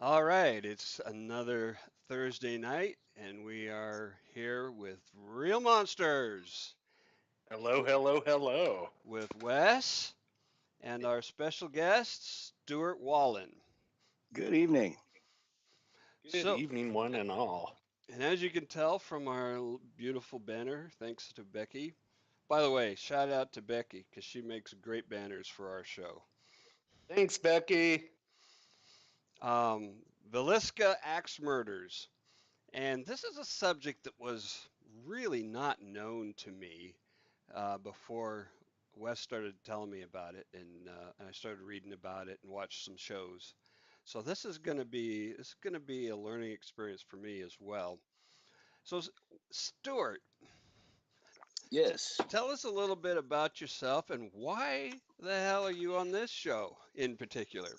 All right, it's another Thursday night, and we are here with Real Monsters Hello, hello, hello. with Wes and our special guest, Stuart Wahlin. Good evening. Good So, evening, one and all. and as you can tell from our beautiful banner, thanks to Becky. By the way, shout out to Becky because she makes great banners for our show. Thanks, Becky. Villisca axe murders. And this is a subject that was really not known to me before Wes started telling me about it, and I started reading about it and watched some shows. So this is going to be a learning experience for me as well. So Stuart, Yes. tell us a little bit about yourself and why the hell are you on this show in particular?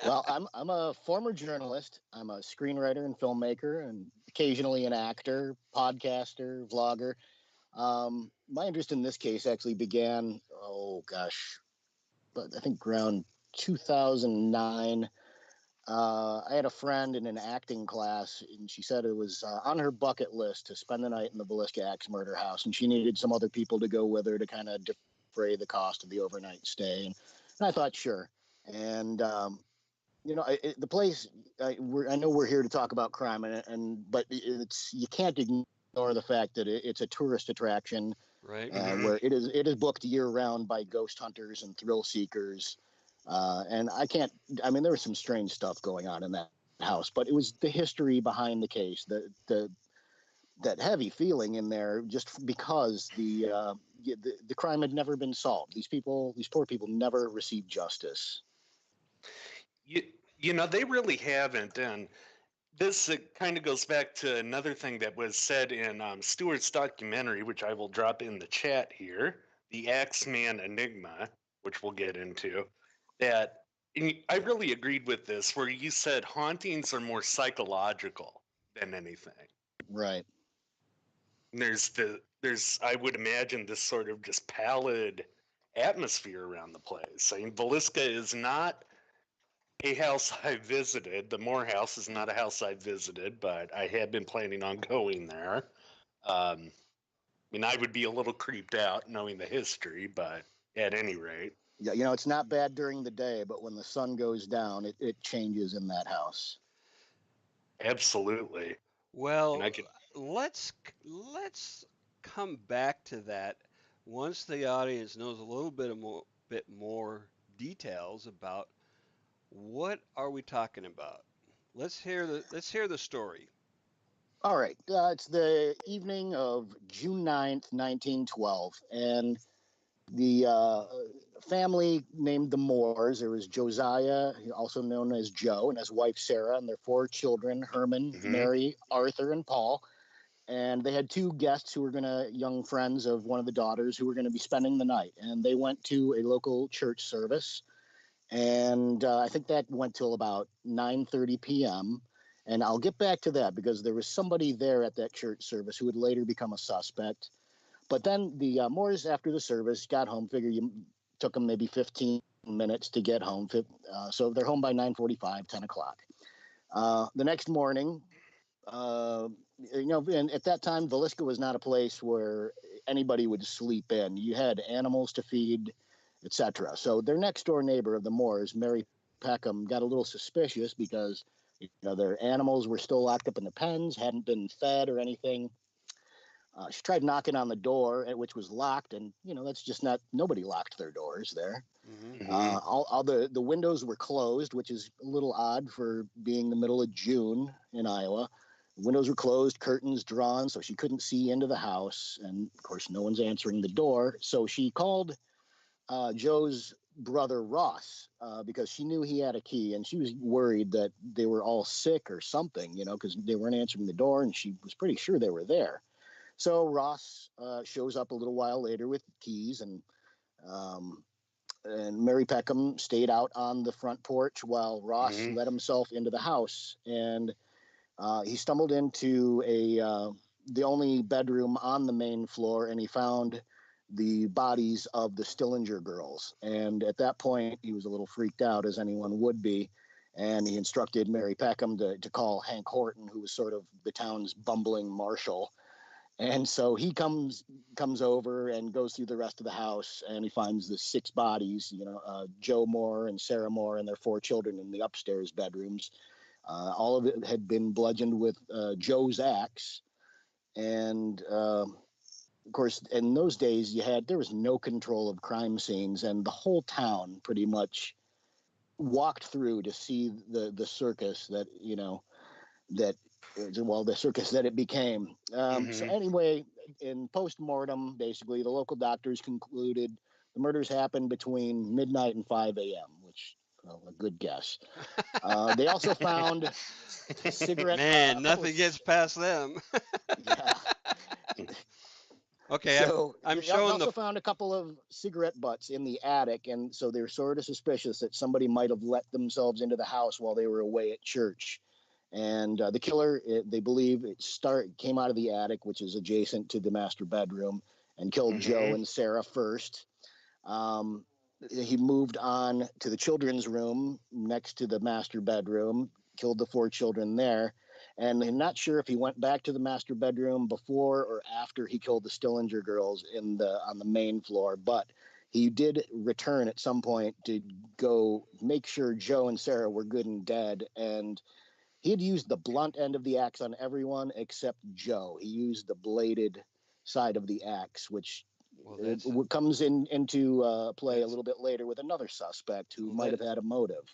Well, I'm a former journalist. I'm a screenwriter and filmmaker, and occasionally an actor, podcaster, vlogger. My interest in this case actually began, oh gosh, but I think around 2009. I had a friend in an acting class, and she said it was on her bucket list to spend the night in the Villisca Axe murder house, and she needed some other people to go with her to kind of defray the cost of the overnight stay. And I thought, sure. And the place. I know we're here to talk about crime, but it's you can't ignore the fact that it's a tourist attraction Right? where Mhm. it is booked year round by ghost hunters and thrill seekers. And I can't. I mean, there was some strange stuff going on in that house, but it was the history behind the case, the that heavy feeling in there, just because the crime had never been solved. These poor people, never received justice. They really haven't. And this kind of goes back to another thing that was said in Stewart's documentary, which I will drop in the chat here, The Axeman Enigma, which we'll get into. That and I really agreed with this, where you said hauntings are more psychological than anything. Right. There's I would imagine this sort of just pallid atmosphere around the place. I mean, Villisca is not a house I visited. The Moore House is not a house I visited, but I had been planning on going there. I mean, I would be a little creeped out knowing the history, but at any rate, Yeah, it's not bad during the day, but when the sun goes down, it changes in that house. absolutely. And I Well, could, let's come back to that once the audience knows a little bit more details about what are we talking about. Let's hear the story. All right. It's the evening of June 9th, 1912, and the family named the Moores. There was Josiah, also known as Joe, and his wife Sarah, and their four children, Herman, mhm. Mary, Arthur, and Paul. And they had two guests who were young friends of one of the daughters, who were going to be spending the night. And they went to a local church service, and I think that went till about 9:30 p.m. And I'll get back to that because there was somebody there at that church service who would later become a suspect. But then the Moores, after the service, got home. Figure you took them maybe 15 minutes to get home. So they're home by 9:45, 10 o'clock. The next morning, and at that time, Villisca was not a place where anybody would sleep in. You had animals to feed, etc. So their next door neighbor of the Moores, Mary Peckham, got a little suspicious because their animals were still locked up in the pens, hadn't been fed or anything. She tried knocking on the door, which was locked, and that's just not. Nobody locked their doors there. Hmm. Mhm. All the windows were closed, which is a little odd for being the middle of June in Iowa. Windows were closed, curtains drawn, so she couldn't see into the house. And of course, no one's answering the door. So she called Joe's brother Ross because she knew he had a key, and she was worried that they were all sick or something, because they weren't answering the door, and she was pretty sure they were there. So Ross shows up a little while later with keys, um, and Mary Peckham stayed out on the front porch while Ross Mhm. let himself into the house. And he stumbled into the only bedroom on the main floor, and he found the bodies of the Stillinger girls. And at that point, he was a little freaked out, as anyone would be. And he instructed Mary Peckham to call Hank Horton, who was sort of the town's bumbling marshal. And so he comes over and goes through the rest of the house, and he finds the 6 bodies, Joe Moore and Sarah Moore and their 4 children in the upstairs bedrooms. All of it had been bludgeoned with Joe's axe. And of course, in those days, there was no control of crime scenes, and the whole town pretty much walked through to see the circus the circus that it became. So anyway, in post-mortem, basically, the local doctors concluded the murders happened between midnight and 5 a.m., which, well, a good guess. They also found cigarette. Man, nothing gets past them. Yeah. Okay, So I'm they showing also found a couple of cigarette butts in the attic, and so they're sort of suspicious that somebody might have let themselves into the house while they were away at church. And the killer, they believe, came out of the attic, which is adjacent to the master bedroom, and killed Joe and Sarah first. He moved on to the children's room next to the master bedroom, killed the 4 children there. And I'm not sure if he went back to the master bedroom before or after he killed the Stillinger girls on the main floor, but he did return at some point to go make sure Joe and Sarah were good and dead. And he had used the blunt end of the axe on everyone except Joe. He used the bladed side of the axe, which comes into play a little bit later with another suspect who might have had a motive.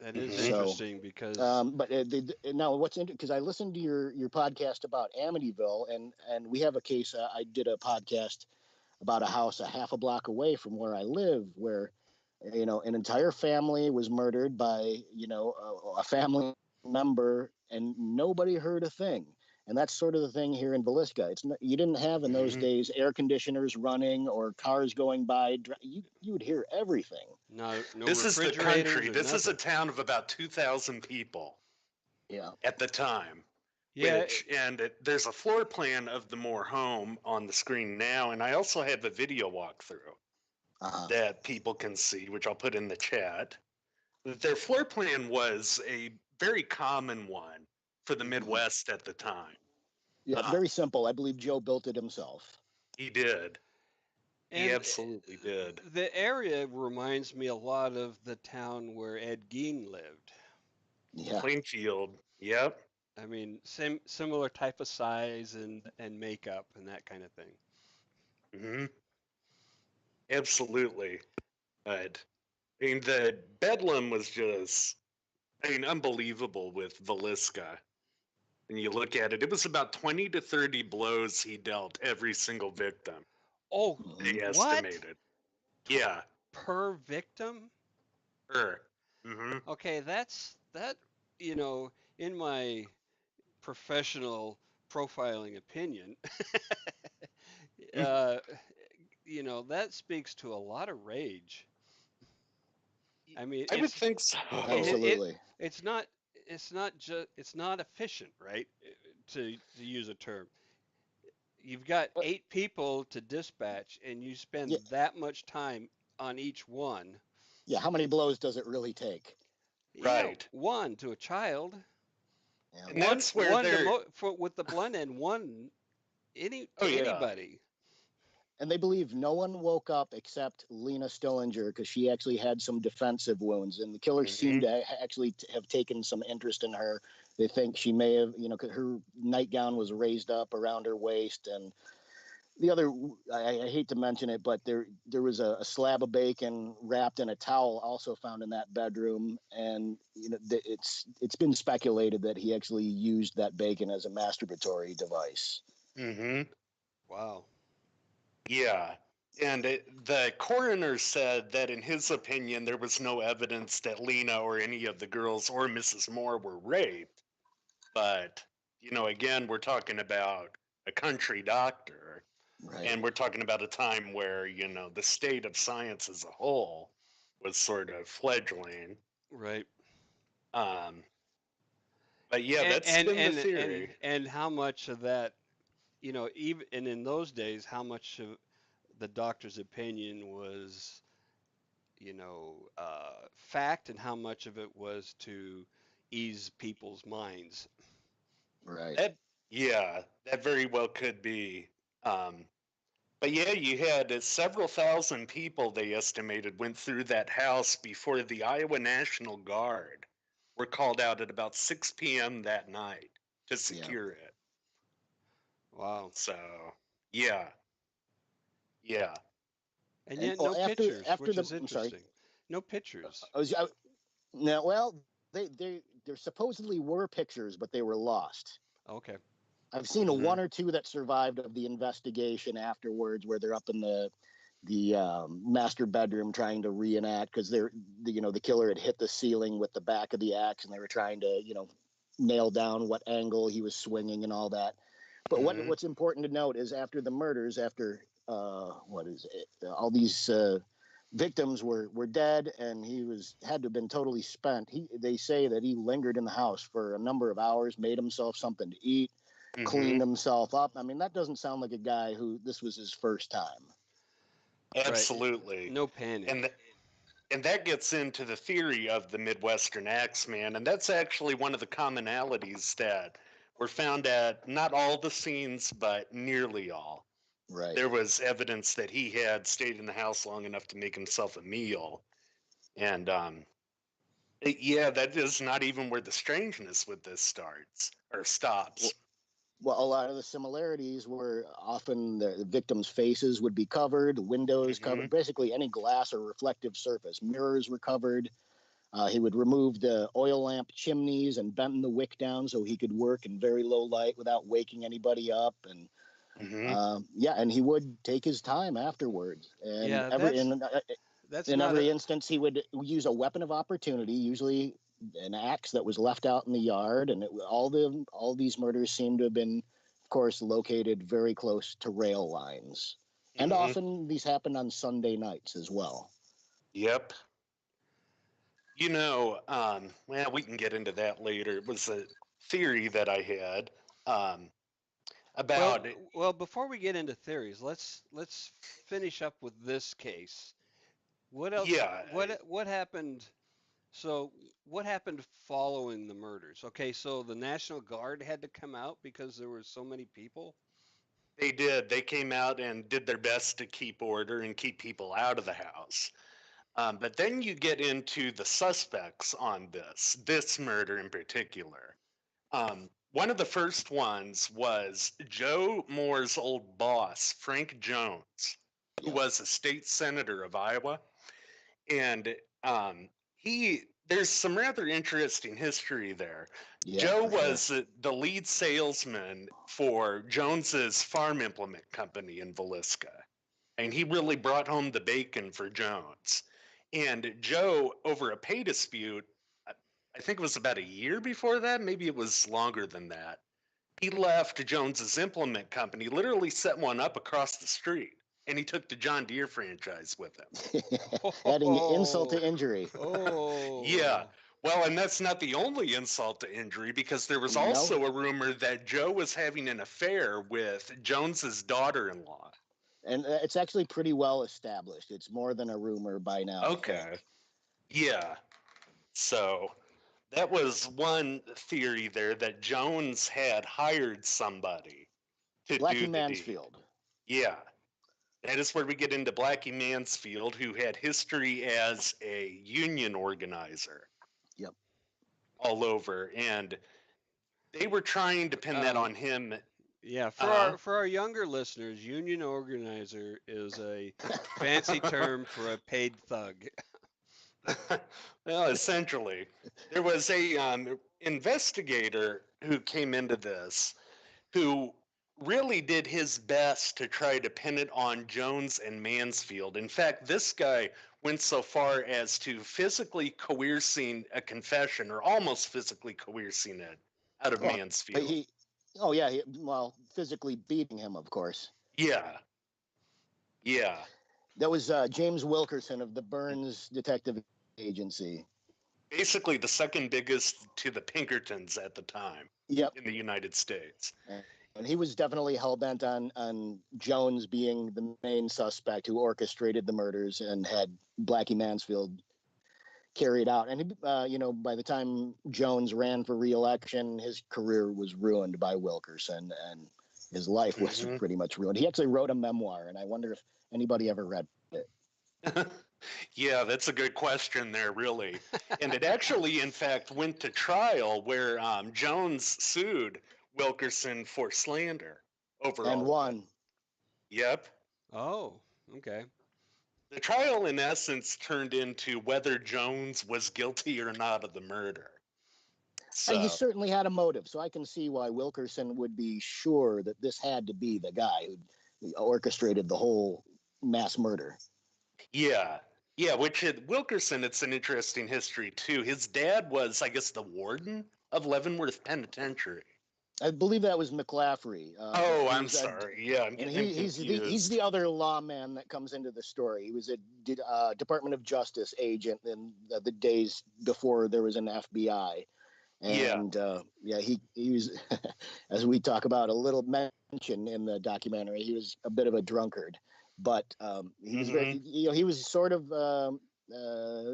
That is interesting because. But now what's interesting, because I listened to your podcast about Amityville, and we have a case. I did a podcast about a house a half a block away from where I live, where an entire family was murdered by a family member, and nobody heard a thing. And that's sort of the thing here in Villisca. You didn't have in those days air conditioners running or cars going by. You would hear everything. No this is the country. This is a town of about 2,000 people. Yeah. At the time. Yeah. There's a floor plan of the Moore home on the screen now, and I also have a video walkthrough that people can see, which I'll put in the chat. Their floor plan was a very common one for the Midwest at the time. Yeah, very simple. I believe Joe built it himself. He did. He absolutely did. The area reminds me a lot of the town where Ed Gein lived. Yeah. Plainfield. Yep. I mean, similar type of size and makeup and that kind of thing. Mm-hmm. Absolutely. But I mean, the Bedlam was just, unbelievable with Villisca. And you look at it, it was about 20 to 30 blows he dealt every single victim. Oh, they what? estimated. Yeah. Per victim? Mm-hmm. Okay, that, in my professional profiling opinion, that speaks to a lot of rage. I mean, I would think so. Absolutely. It's not efficient, right? To use a term. You've got 8 people to dispatch, and you spend that much time on each one. Yeah, how many blows does it really take? Right. Yeah, 1 to a child. Yeah. And that's where with the blunt end, 1 anybody. Yeah. And they believe no one woke up except Lena Stillinger, because she actually had some defensive wounds, and the killer seemed to actually have taken some interest in her. They think she may have, her nightgown was raised up around her waist, and the other, I hate to mention it, but there was a slab of bacon wrapped in a towel also found in that bedroom, and it's been speculated that he actually used that bacon as a masturbatory device. Mm-hmm. Wow. Yeah. And the coroner said that in his opinion, there was no evidence that Lena or any of the girls or Mrs. Moore were raped. But, again, we're talking about a country doctor. Right. And we're talking about a time where, the state of science as a whole was sort of fledgling. Right. But yeah, that's been the theory. And how much of that, even in those days, how much of the doctor's opinion was, fact and how much of it was to ease people's minds. Right. That, yeah, that very well could be. Um, but yeah, you had several thousand people, they estimated, went through that house before the Iowa National Guard were called out at about 6 p.m. that night to Yeah. secure it. Wow. So, yeah, yeah. And And yet no pictures, after which the is I'm sorry. interesting. No pictures. I, now, well, there supposedly were pictures, but they were lost. Okay. I've seen a Mm-hmm. one or two that survived of the investigation afterwards, where they're up in the master bedroom trying to reenact because the killer had hit the ceiling with the back of the axe, and they were trying to nail down what angle he was swinging and all that. But Mm-hmm. what's important to note is after the murders, after what is it, all these victims were dead, and he had to have been totally spent. They say that he lingered in the house for a number of hours, made himself something to eat, Mm-hmm. cleaned himself up. I mean, that doesn't sound like a guy who this was his first time. Right. Absolutely. No panic. And and that gets into the theory of the Midwestern Axeman, and that's actually one of the commonalities that were found at not all the scenes, but nearly all. Right. There was evidence that he had stayed in the house long enough to make himself a meal, and yeah, that is not even where the strangeness with this starts or stops. Well, a lot of the similarities were often the victims' faces would be covered, the windows Mm-hmm. covered, basically any glass or reflective surface. Mirrors were covered. He would remove the oil lamp chimneys and bend the wick down so he could work in very low light without waking anybody up. And Mm-hmm. yeah, and he would take his time afterwards. And Yeah, every that's in not every a instance, he would use a weapon of opportunity, usually an axe that was left out in the yard. And all these murders seem to have been, of course, located very close to rail lines. And Mm-hmm. often these happened on Sunday nights as well. Yep. Well, we can get into that later. It was a theory that I had um, well about it. well before we get into theories, let's finish up with this case. What else Yeah, what happened so what happened following the murders? Okay, so the National Guard had to come out because there were so many people. they did. They came out and did their best to keep order and keep people out of the house. But then you get into the suspects on this murder in particular. One of the first ones was Joe Moore's old boss, Frank Jones, who Yep. was a state senator of Iowa. And he there's some rather interesting history there. Yeah, Joe for sure. was the lead salesman for Jones's farm implement company in Villisca, and he really brought home the bacon for Jones. And Joe, over a pay dispute, I think it was about a year before that, maybe it was longer than that, he left Jones's implement company, literally set one up across the street, and he took the John Deere franchise with him. Adding insult Oh, to injury. Yeah. oh, Well, and that's not the only insult to injury, because there was No, also a rumor that Joe was having an affair with Jones's daughter-in-law. and it's actually pretty well established. It's more than a rumor by now, I Okay. think. Yeah. So that was one theory there, that Jones had hired somebody to do Blackie the deed. Mansfield. Yeah. That is where we get into Blackie Mansfield, who had history as a union organizer Yep. all over. And they were trying to pin that um, on him. yeah. Uh For our younger listeners, union organizer is a fancy term for a paid thug. well, essentially, there was a investigator who came into this who really did his best to try to pin it on Jones and Mansfield. In fact, this guy went so far as to physically coercing a confession, or almost physically coercing it, out of Well, Mansfield. oh yeah, well, physically beating him, of course. Yeah, yeah. That was James Wilkerson of the Burns Detective Agency. Basically, the second biggest to the Pinkertons at the time Yep. in the United States. And he was definitely hell bent on Jones being the main suspect who orchestrated the murders and had Blackie Mansfield carried out. And, by the time Jones ran for re-election, his career was ruined by Wilkerson, and his life was pretty much ruined. He actually wrote a memoir, and I wonder if anybody ever read it. Yeah, that's a good question there, really. And it actually, in fact, went to trial where Jones sued Wilkerson for slander over And all won. of it. Yep. Oh, okay. The trial, in essence, turned into whether Jones was guilty or not of the murder. And he certainly had a motive, so I can see why Wilkerson would be sure that this had to be the guy who orchestrated the whole mass murder. Yeah. Yeah, Wilkerson, it's an interesting history, too. His dad was, I guess, the warden of Leavenworth Penitentiary. I believe that was McLaughlin. I'm sorry. Yeah, I'm getting confused. He's the other lawman that comes into the story. He was a Department of Justice agent in the days before there was an FBI. And he was, as we talk about a little mention in the documentary, he was a bit of a drunkard, but he was very, he was sort of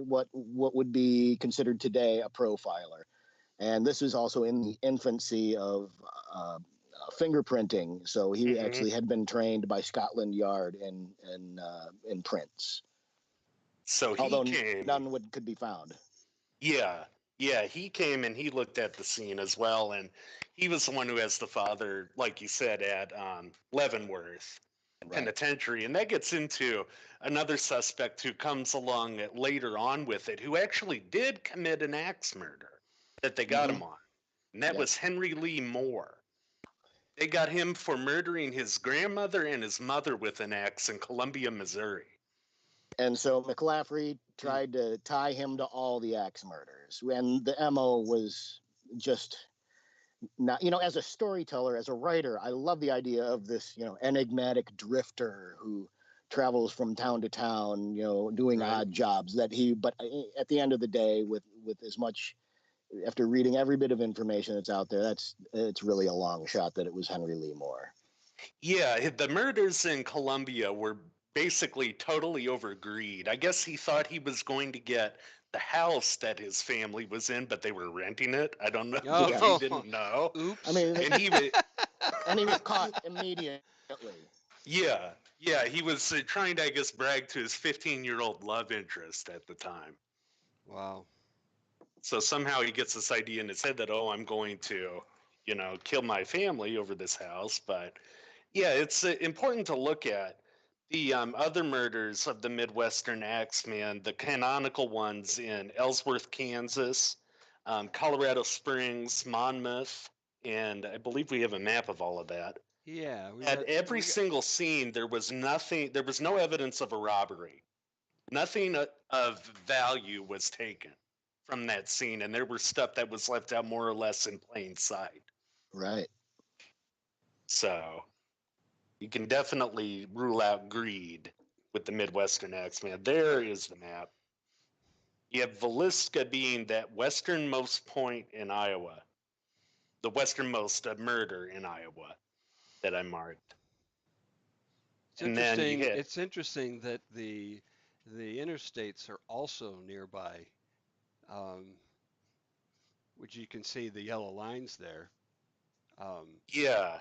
what would be considered today a profiler. And this was also in the infancy of fingerprinting, so he actually had been trained by Scotland Yard in prints. So none could be found. Yeah, he came and he looked at the scene as well, and he was the one who has the father, like you said, at Leavenworth Penitentiary, and that gets into another suspect who comes along later on with it, who actually did commit an axe murder that they got him on, and that was Henry Lee Moore. They got him for murdering his grandmother and his mother with an axe in Columbia, Missouri. And so McLaughlin tried to tie him to all the axe murders. And the MO was just not, as a storyteller, as a writer, I love the idea of this, enigmatic drifter who travels from town to town, doing odd jobs but at the end of the day, with as much, after reading every bit of information that's out there, it's really a long shot that it was Henry Lee Moore. Yeah, the murders in Columbia were basically totally over greed. I guess he thought he was going to get the house that his family was in, but they were renting it. I don't know if he didn't know. Oops. I mean, and he was caught immediately. Yeah, he was trying to, I guess, brag to his 15-year-old love interest at the time. Wow. So somehow he gets this idea in his head that, I'm going to, kill my family over this house. But yeah, it's important to look at the other murders of the Midwestern Axeman, the canonical ones in Ellsworth, Kansas, Colorado Springs, Monmouth, and I believe we have a map of all of that. Yeah. At every single scene, there was no evidence of a robbery. Nothing of value was taken from that scene, and there were stuff that was left out more or less in plain sight. Right. So you can definitely rule out greed with the Midwestern Axeman. There is the map. You have Villisca being that westernmost point in Iowa, the westernmost murder in Iowa that I marked. It's interesting that the interstates are also nearby, which you can see the yellow lines there. Yeah.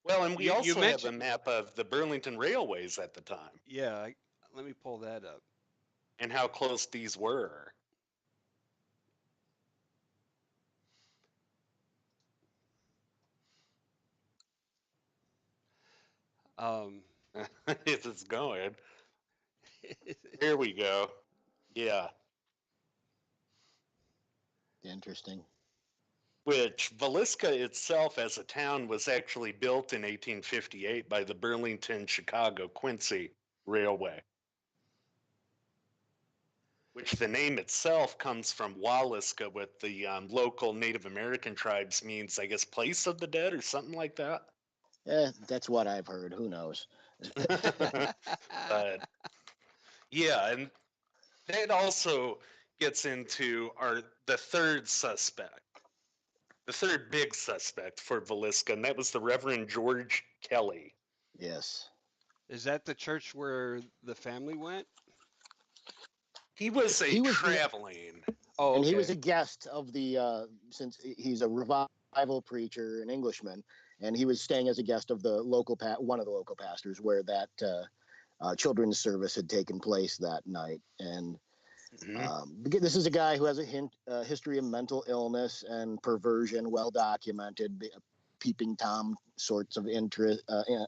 Well, and we also have a map of the Burlington Railways at the time. Yeah, let me pull that up. And how close these were. It's going. Here we go. Yeah. Interesting. Which Villisca itself as a town was actually built in 1858 by the Burlington, Chicago, Quincy Railway. Which the name itself comes from Waliska, with the local Native American tribes means, I guess, place of the dead or something like that. That's what I've heard. Who knows? But yeah, and that also gets into the third suspect, the third big suspect for Villisca, and that was the Reverend George Kelly. Yes. Is that the church where the family went? He was a He was the traveling. Oh, and okay. he was a guest of the since he's a revival preacher, an Englishman, and he was staying as a guest of the one of the local pastors where that children's service had taken place that night. And Mhm. this is a guy who has a history of mental illness and perversion, well documented, peeping tom sorts of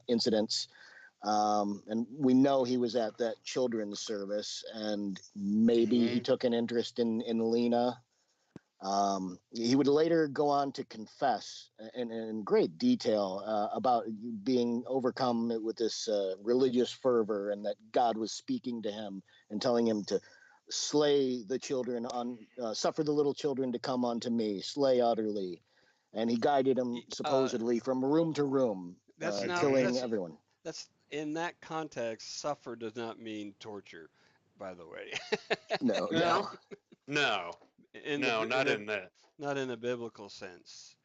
incidents. And we know he was at that children's service, and maybe he Mhm. took an interest in Lena. He would later go on to confess in great detail about being overcome with this religious fervor, and that God was speaking to him and telling him to slay the children, suffer the little children to come unto me, slay utterly. And he guided him Uh, supposedly from room to room, that's not Mhm. killing that's everyone. that's in that context. Suffer does not mean torture, by the way. No, No, no. no, in the no, bi- in not a in that. not in a biblical sense.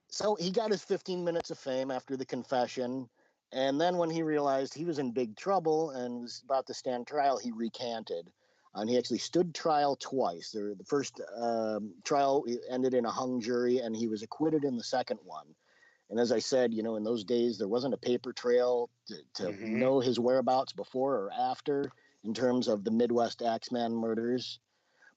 So he got his 15 minutes of fame after the confession. And then when he realized he was in big trouble and was about to stand trial, he recanted. And he actually stood trial twice. The first trial ended in a hung jury, and he was acquitted in the second one. And as I said, in those days, there wasn't a paper trail to Mhm. know his whereabouts before or after in terms of the Midwest Axeman murders.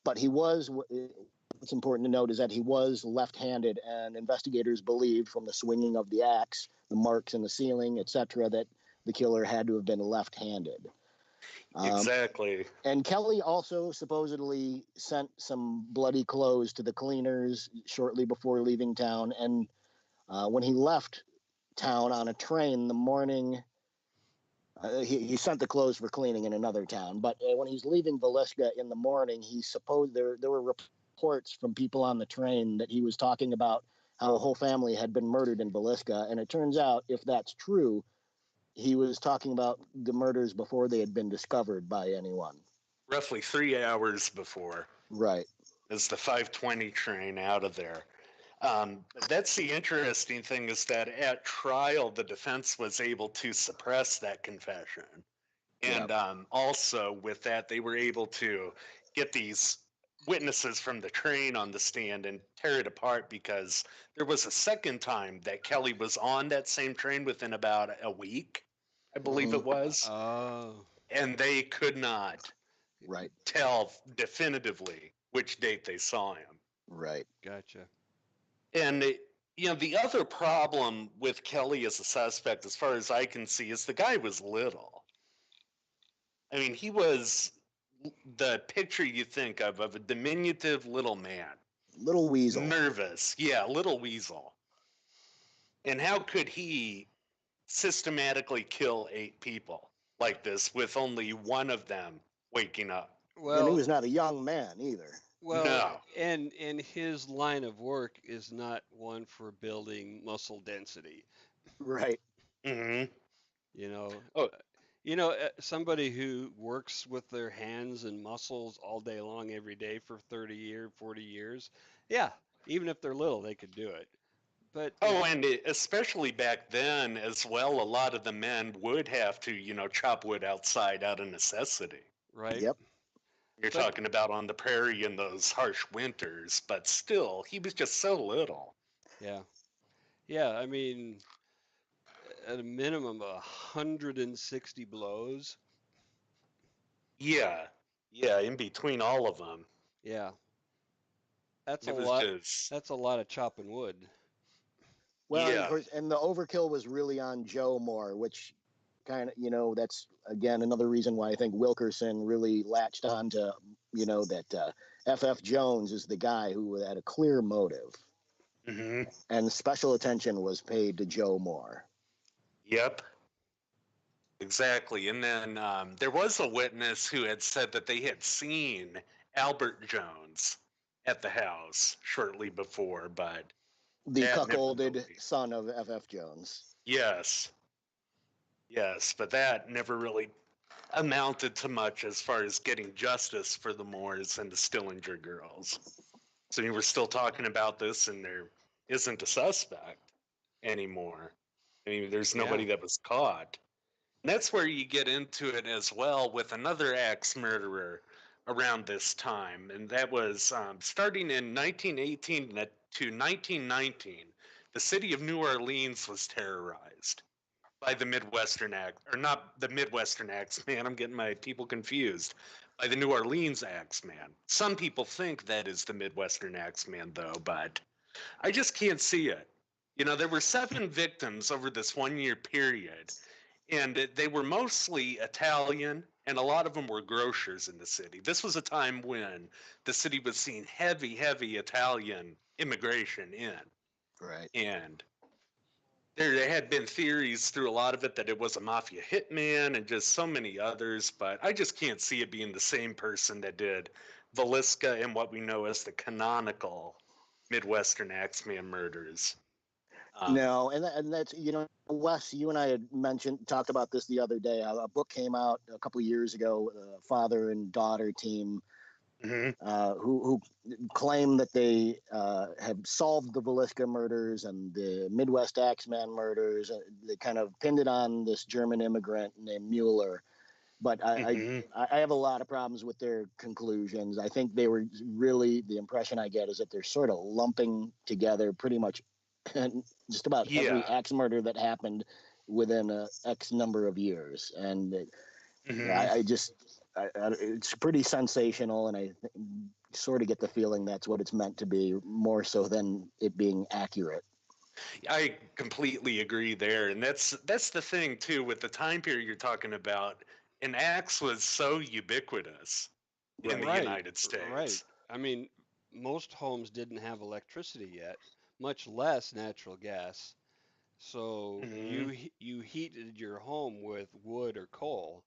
But what's important to note is that he was left-handed, and investigators believed from the swinging of the axe, the marks in the ceiling, etc., that the killer had to have been left-handed. Um, Exactly. and Kelly also supposedly sent some bloody clothes to the cleaners shortly before leaving town. And when he left town on a train the morning, he sent the clothes for cleaning in another town. But when he's leaving Villisca in the morning, he supposed there were reports from people on the train that he was talking about how a whole family had been murdered in Villisca. And it turns out, if that's true, he was talking about the murders before they had been discovered by anyone. Roughly 3 hours before Right. is the 5:20 train out of there. That's the interesting thing is that at trial, the defense was able to suppress that confession. Yep. And also with that, they were able to get these witnesses from the train on the stand and tear it apart because there was a second time that Kelly was on that same train within about a week, I believe Mm-hmm. it was, Oh, and they could not Right. tell definitively which date they saw him. Right. gotcha. And the other problem with Kelly as a suspect, as far as I can see, is the guy was little. I mean, he was the picture you think of a diminutive little man, Little weasel. nervous, yeah, little weasel. And how could he systematically kill 8 people like this with only one of them waking up? And he Well, was not a young man either. well, No. and his line of work is not one for building muscle density. Right. Hmm. You know, Oh, somebody who works with their hands and muscles all day long, every day for 30 years, 40 years, yeah, even if they're little, they could do it. But oh, and especially back then as well, a lot of the men would have to, chop wood outside out of necessity. right, Yep. You're but talking about on the prairie in those harsh winters, but still, he was just so little. yeah, yeah. I mean, at a minimum, 160 blows. Yeah, yeah, in between all of them. Yeah, that's a It was lot. just, That's a lot of chopping wood. Well, and of yeah. course, and the overkill was really on Joe more, which kind of, that's again another reason why I think Wilkerson really latched on to, that F.F. Jones is the guy who had a clear motive, Hmm. and special attention was paid to Joe Moore. Yep, exactly. And then there was a witness who had said that they had seen Albert Jones at the house shortly before, but The that never cuckolded really. son of F.F. Jones. Yes, yes, but that never really amounted to much as far as getting justice for the Moores and the Stillinger girls. So you were still talking about this, and there isn't a suspect anymore. I mean, there's Yeah, nobody that was caught. And that's where you get into it as well with another axe murderer around this time, and that was starting in 1918 to 1919. The city of New Orleans was terrorized by the Midwestern Axe, or not the Midwestern Axeman. I'm getting my people confused. By the New Orleans Axeman. Some people think that is the Midwestern Axeman, though, but I just can't see it. You know, there were 7 victims over this 1 year period, and they were mostly Italian, and a lot of them were grocers in the city. This was a time when the city was seeing heavy, heavy Italian immigration in. Right. And there had been theories through a lot of it that it was a mafia hitman and just so many others, but I just can't see it being the same person that did Villisca and what we know as the canonical Midwestern Axeman murders. No, and that's, Wes, you and I had talked about this the other day. A book came out a couple of years ago, father and daughter team, who claim that they have solved the Villisca murders and the Midwest Axeman murders. They kind of pinned it on this German immigrant named Mueller. But I have a lot of problems with their conclusions. I think they were really, the impression I get is that they're sort of lumping together pretty much just about every axe murder that happened within a X number of years. And it's pretty sensational, and I sort of get the feeling that's what it's meant to be, more so than it being accurate. I completely agree there, and that's the thing too with the time period you're talking about. An axe was so ubiquitous in the United States. Right. I mean, most homes didn't have electricity yet, much less natural gas. So you heated your home with wood or coal.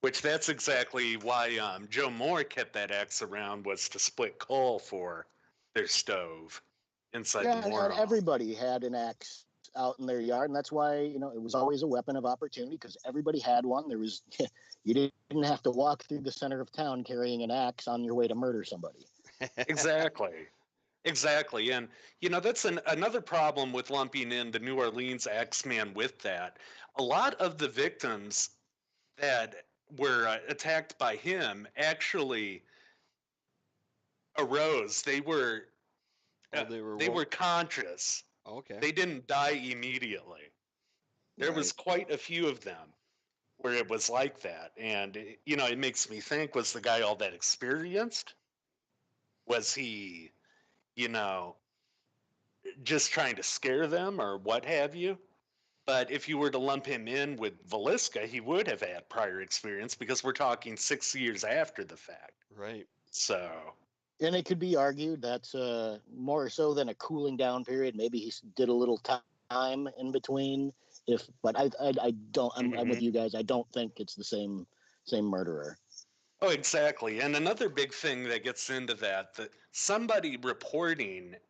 Which that's exactly why Joe Moore kept that axe around, was to split coal for their stove inside the Moore home. Everybody had an axe out in their yard, and that's why it was always a weapon of opportunity, because everybody had one. There was you didn't have to walk through the center of town carrying an axe on your way to murder somebody. Exactly. And that's another problem with lumping in the New Orleans Axeman with that. A lot of the victims that were attacked by him actually arose. They were conscious. Okay. They didn't die immediately. There was quite a few of them where it was like that. And, it makes me think, was the guy all that experienced? Was he, just trying to scare them or what have you? But if you were to lump him in with Villisca, he would have had prior experience, because we're talking 6 years after the fact. Right. So. And it could be argued that's more so than a cooling down period. Maybe he did a little time in between. But I don't. I'm with you guys. I don't think it's the same murderer. Oh, exactly. And another big thing that gets into that somebody reportedly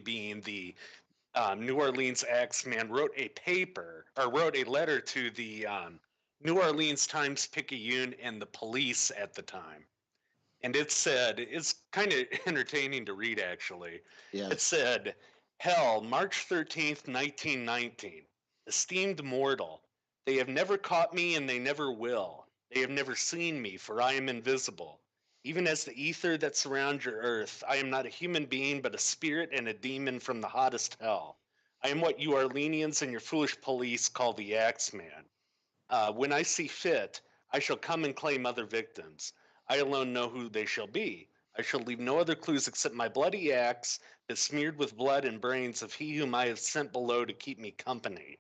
being the New Orleans Axeman, wrote a letter to the New Orleans Times-Picayune and the police at the time. And it said, it's kind of entertaining to read, actually. Yes. It said, "Hell, March 13th, 1919. Esteemed mortal, they have never caught me, and they never will. They have never seen me, for I am invisible. Even as the ether that surrounds your earth, I am not a human being, but a spirit and a demon from the hottest hell. I am what you Arlenians and your foolish police call the Axeman. When I see fit, I shall come and claim other victims. I alone know who they shall be. I shall leave no other clues except my bloody axe, besmeared with blood and brains of he whom I have sent below to keep me company.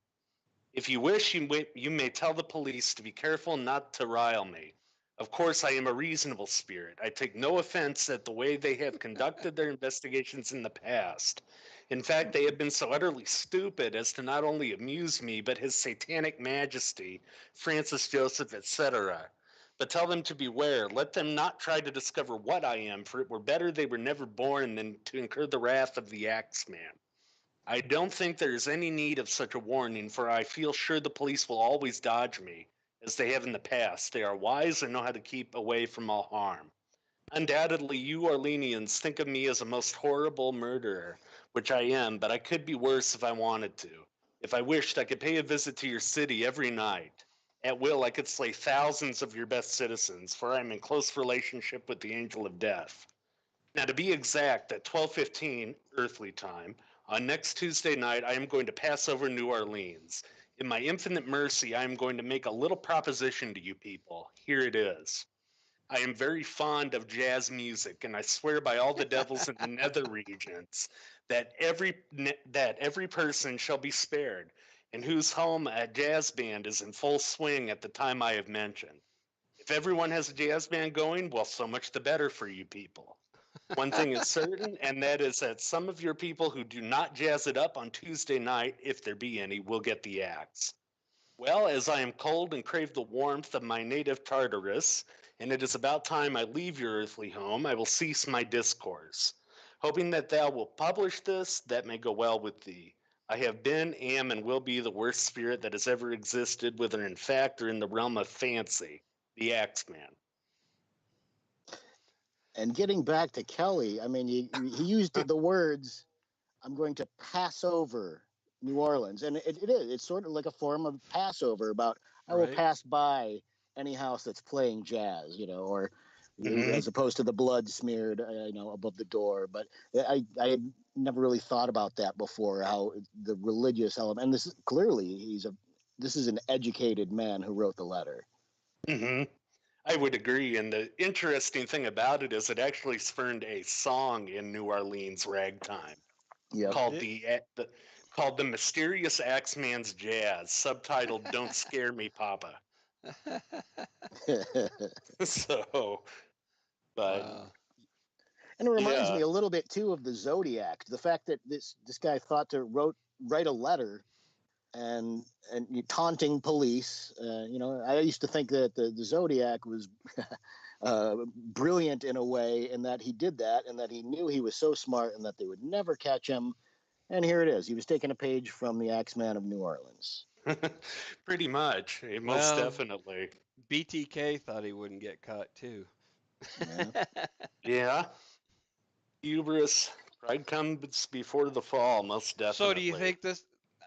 If you wish, you may tell the police to be careful not to rile me. Of course, I am a reasonable spirit. I take no offense at the way they have conducted their investigations in the past. In fact, they have been so utterly stupid as to not only amuse me, but His Satanic Majesty, Francis Joseph, etc. But tell them to beware. Let them not try to discover what I am, for it were better they were never born than to incur the wrath of the Axeman. I don't think there is any need of such a warning, for I feel sure the police will always dodge me, as they have in the past. They are wise and know how to keep away from all harm. Undoubtedly, you Orleanians think of me as a most horrible murderer, which I am, but I could be worse if I wanted to. If I wished, I could pay a visit to your city every night. At will, I could slay thousands of your best citizens, for I am in close relationship with the angel of death. Now, to be exact, at 12:15 earthly time, on next Tuesday night, I am going to pass over New Orleans. In my infinite mercy, I am going to make a little proposition to you people. Here it is. I am very fond of jazz music, and I swear by all the devils in the nether regions that every person shall be spared, in whose home a jazz band is in full swing at the time I have mentioned. If everyone has a jazz band going, well, so much the better for you people. One thing is certain, and that is that some of your people who do not jazz it up on Tuesday night, if there be any, will get the axe. Well, as I am cold and crave the warmth of my native Tartarus, and it is about time I leave your earthly home, I will cease my discourse. Hoping that thou wilt publish this, that may go well with thee. I have been, am, and will be the worst spirit that has ever existed, whether in fact or in the realm of fancy, the Axeman. And getting back to Kelly, I mean, he used the words, I'm going to pass over New Orleans. And it is. It's sort of like a form of Passover about, I will Right. pass by any house that's playing jazz, or Mhm. as opposed to the blood smeared, above the door. But I had never really thought about that before, how the religious element, and this is clearly, this is an educated man who wrote the letter. Mm-hmm. I would agree. And the interesting thing about it is it actually spurned a song in New Orleans ragtime Yep. It called did. called The Mysterious Axeman's Jazz, subtitled Don't Scare Me, Papa. So, but Wow. And it reminds yeah. me a little bit too of the Zodiac. The fact that this guy thought to write a letter and taunting police. I used to think that the Zodiac was brilliant in a way, in that he did that, and that he knew he was so smart, and that they would never catch him. And here it is. He was taking a page from the Axeman of New Orleans. Pretty much. Most Well, definitely. BTK thought he wouldn't get caught too. Yeah. Yeah. Hubris. Pride comes before the fall, most So do you definitely. think this?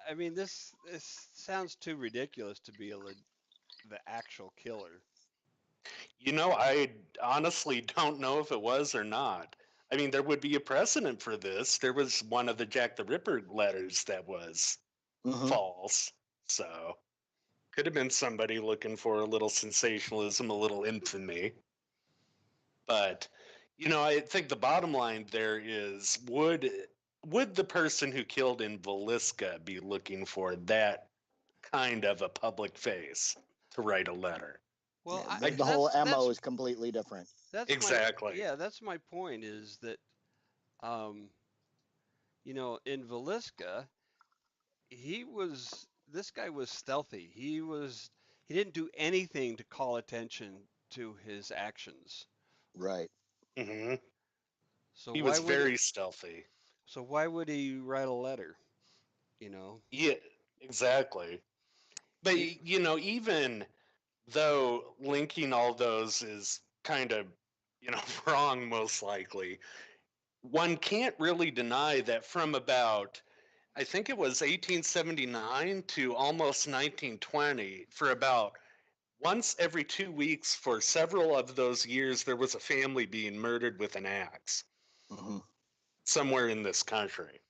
I mean, this sounds too ridiculous to be the actual killer. I honestly don't know if it was or not. I mean, there would be a precedent for this. There was one of the Jack the Ripper letters that was Mm-hmm. false. So, could have been somebody looking for a little sensationalism, a little infamy. But, I think the bottom line there is would the person who killed in Villisca be looking for that kind of a public face to write a letter? Well, Yeah. I I The whole MO that's is completely different. exactly. that's my point is that um, in Villisca, this guy was stealthy. He didn't do anything to call attention to his actions. Right. Hmm. So He why was would very stealthy. so why would he write a letter? You know, Yeah, exactly. But he, even though linking all those is kind of wrong, most likely, one can't really deny that from about, I think it was 1879 to almost 1920, for about once every 2 weeks for several of those years, there was a family being murdered with an axe Mm-hmm. somewhere in this country.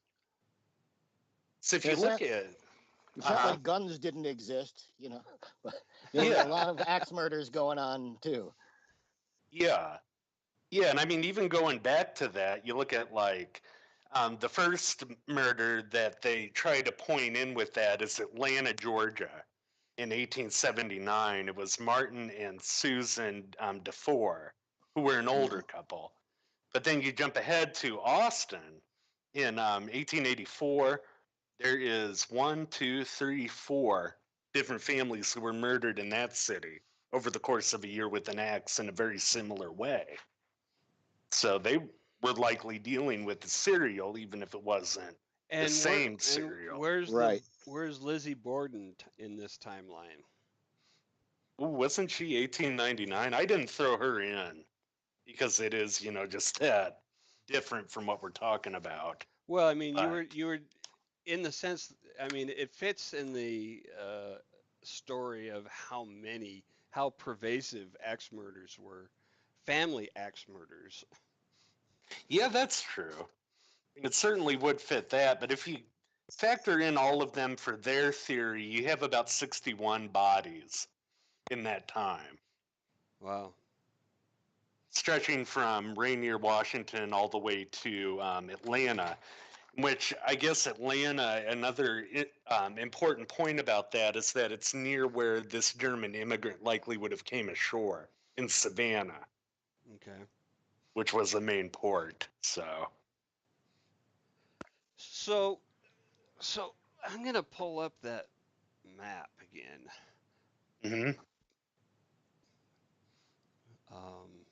So if Yeah, you look at, it's not uh-huh, like guns didn't exist, but there were a yeah, lot of axe murders going on too. yeah. Yeah, and I mean, even going back to that, you look at like the first murder that they try to point in with that is Atlanta, Georgia, in 1879. It was Martin and Susan DeFore, who were an older Mhm. couple. But then you jump ahead to Austin in 1884. There is one, two, three, four different families who were murdered in that city over the course of a year with an axe in a very similar way. So they were likely dealing with the serial, even if it wasn't the same serial. Right. where's Lizzie Borden in this timeline? Ooh, wasn't she 1899? I didn't throw her in because it is, just that different from what we're talking about. Well, I mean, But you were in the sense. I mean, it fits in the story of how pervasive axe murders were, family axe murders. Yeah, that's true. It certainly would fit that, but if you factor in all of them for their theory, you have about 61 bodies in that time, Wow. stretching from Rainier, Washington, all the way to Atlanta. Which I guess Atlanta, another important point about that is that it's near where this German immigrant likely would have came ashore in Savannah, Okay. which was the main port. So, So so I'm gonna pull up that map again. mhm. Um,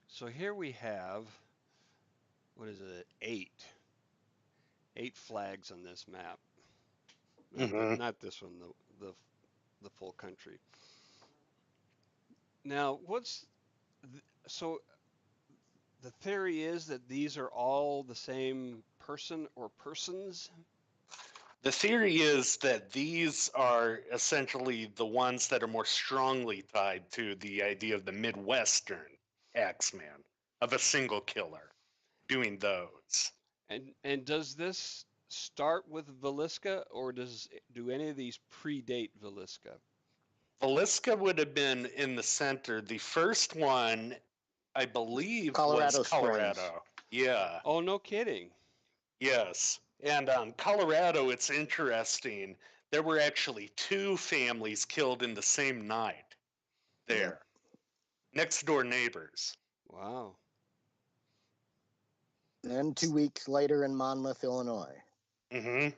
so here we have, what is it? Eight flags on this map. Mhm. Not this one. The full country. Now, so the theory is that these are all the same person or persons. The theory is that these are essentially the ones that are more strongly tied to the idea of the Midwestern Axeman, of a single killer doing those. And does this start with Villisca, or do any of these predate Villisca? Villisca would have been in the center. The first one, I believe, was Colorado Springs. Colorado. Yeah, Oh, no kidding. yes. And Colorado, it's interesting. There were actually two families killed in the same night Yep. there, next door neighbors. Wow. Then 2 weeks later in Monmouth, Illinois. Hmm.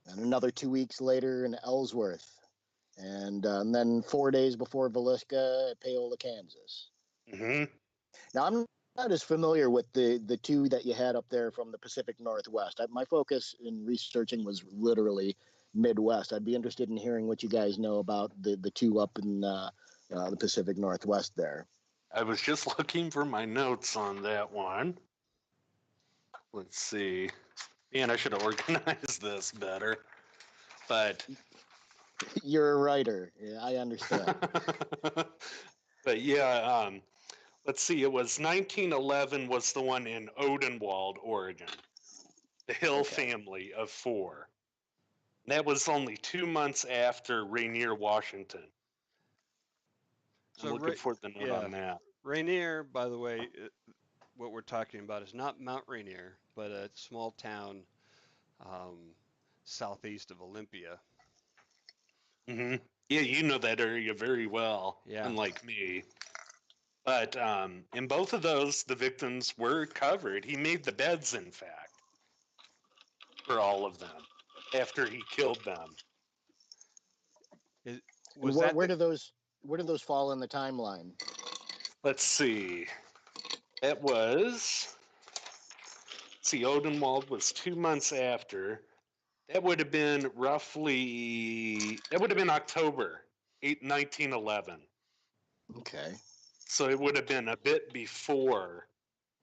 And another 2 weeks later in Ellsworth. And then 4 days before Villisca, Paola, Kansas. Hmm. Now, I'm not as familiar with the two that you had up there from the Pacific Northwest. My focus in researching was literally Midwest. I'd be interested in hearing what you guys know about the two up in the Pacific Northwest there. I was just looking for my notes on that one. Let's see. Man, I should have organized this better. But You're a writer. Yeah, I understand. but yeah, let's see. It was 1911 was the one in Odenwald, Oregon. The Hill Okay. family of four. That was only 2 months after Rainier, Washington. I'm So, looking for the note yeah, on that. Rainier, by the way, what we're talking about is not Mount Rainier, but a small town um, southeast of Olympia. Hmm. Yeah, you know that area very well, Yeah. unlike me. But in both of those, the victims were covered. He made the beds, in fact, for all of them after he killed them. Is, And was that the where do those fall in the timeline? Let's see. That was, see, Odenwald was 2 months after. That would have been October 1911. Okay. So it would have been a bit before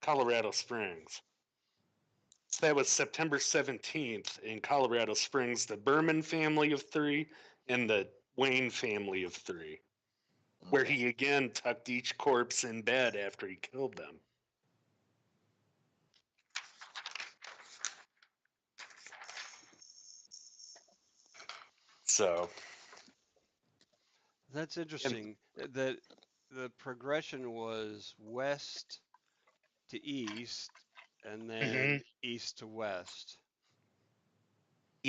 Colorado Springs. So that was September 17th in Colorado Springs, the Berman family of three and the Wayne family of three, where Okay. he again tucked each corpse in bed after he killed them. So, That's and, interesting. That the progression was west to east and mhm, then east to west,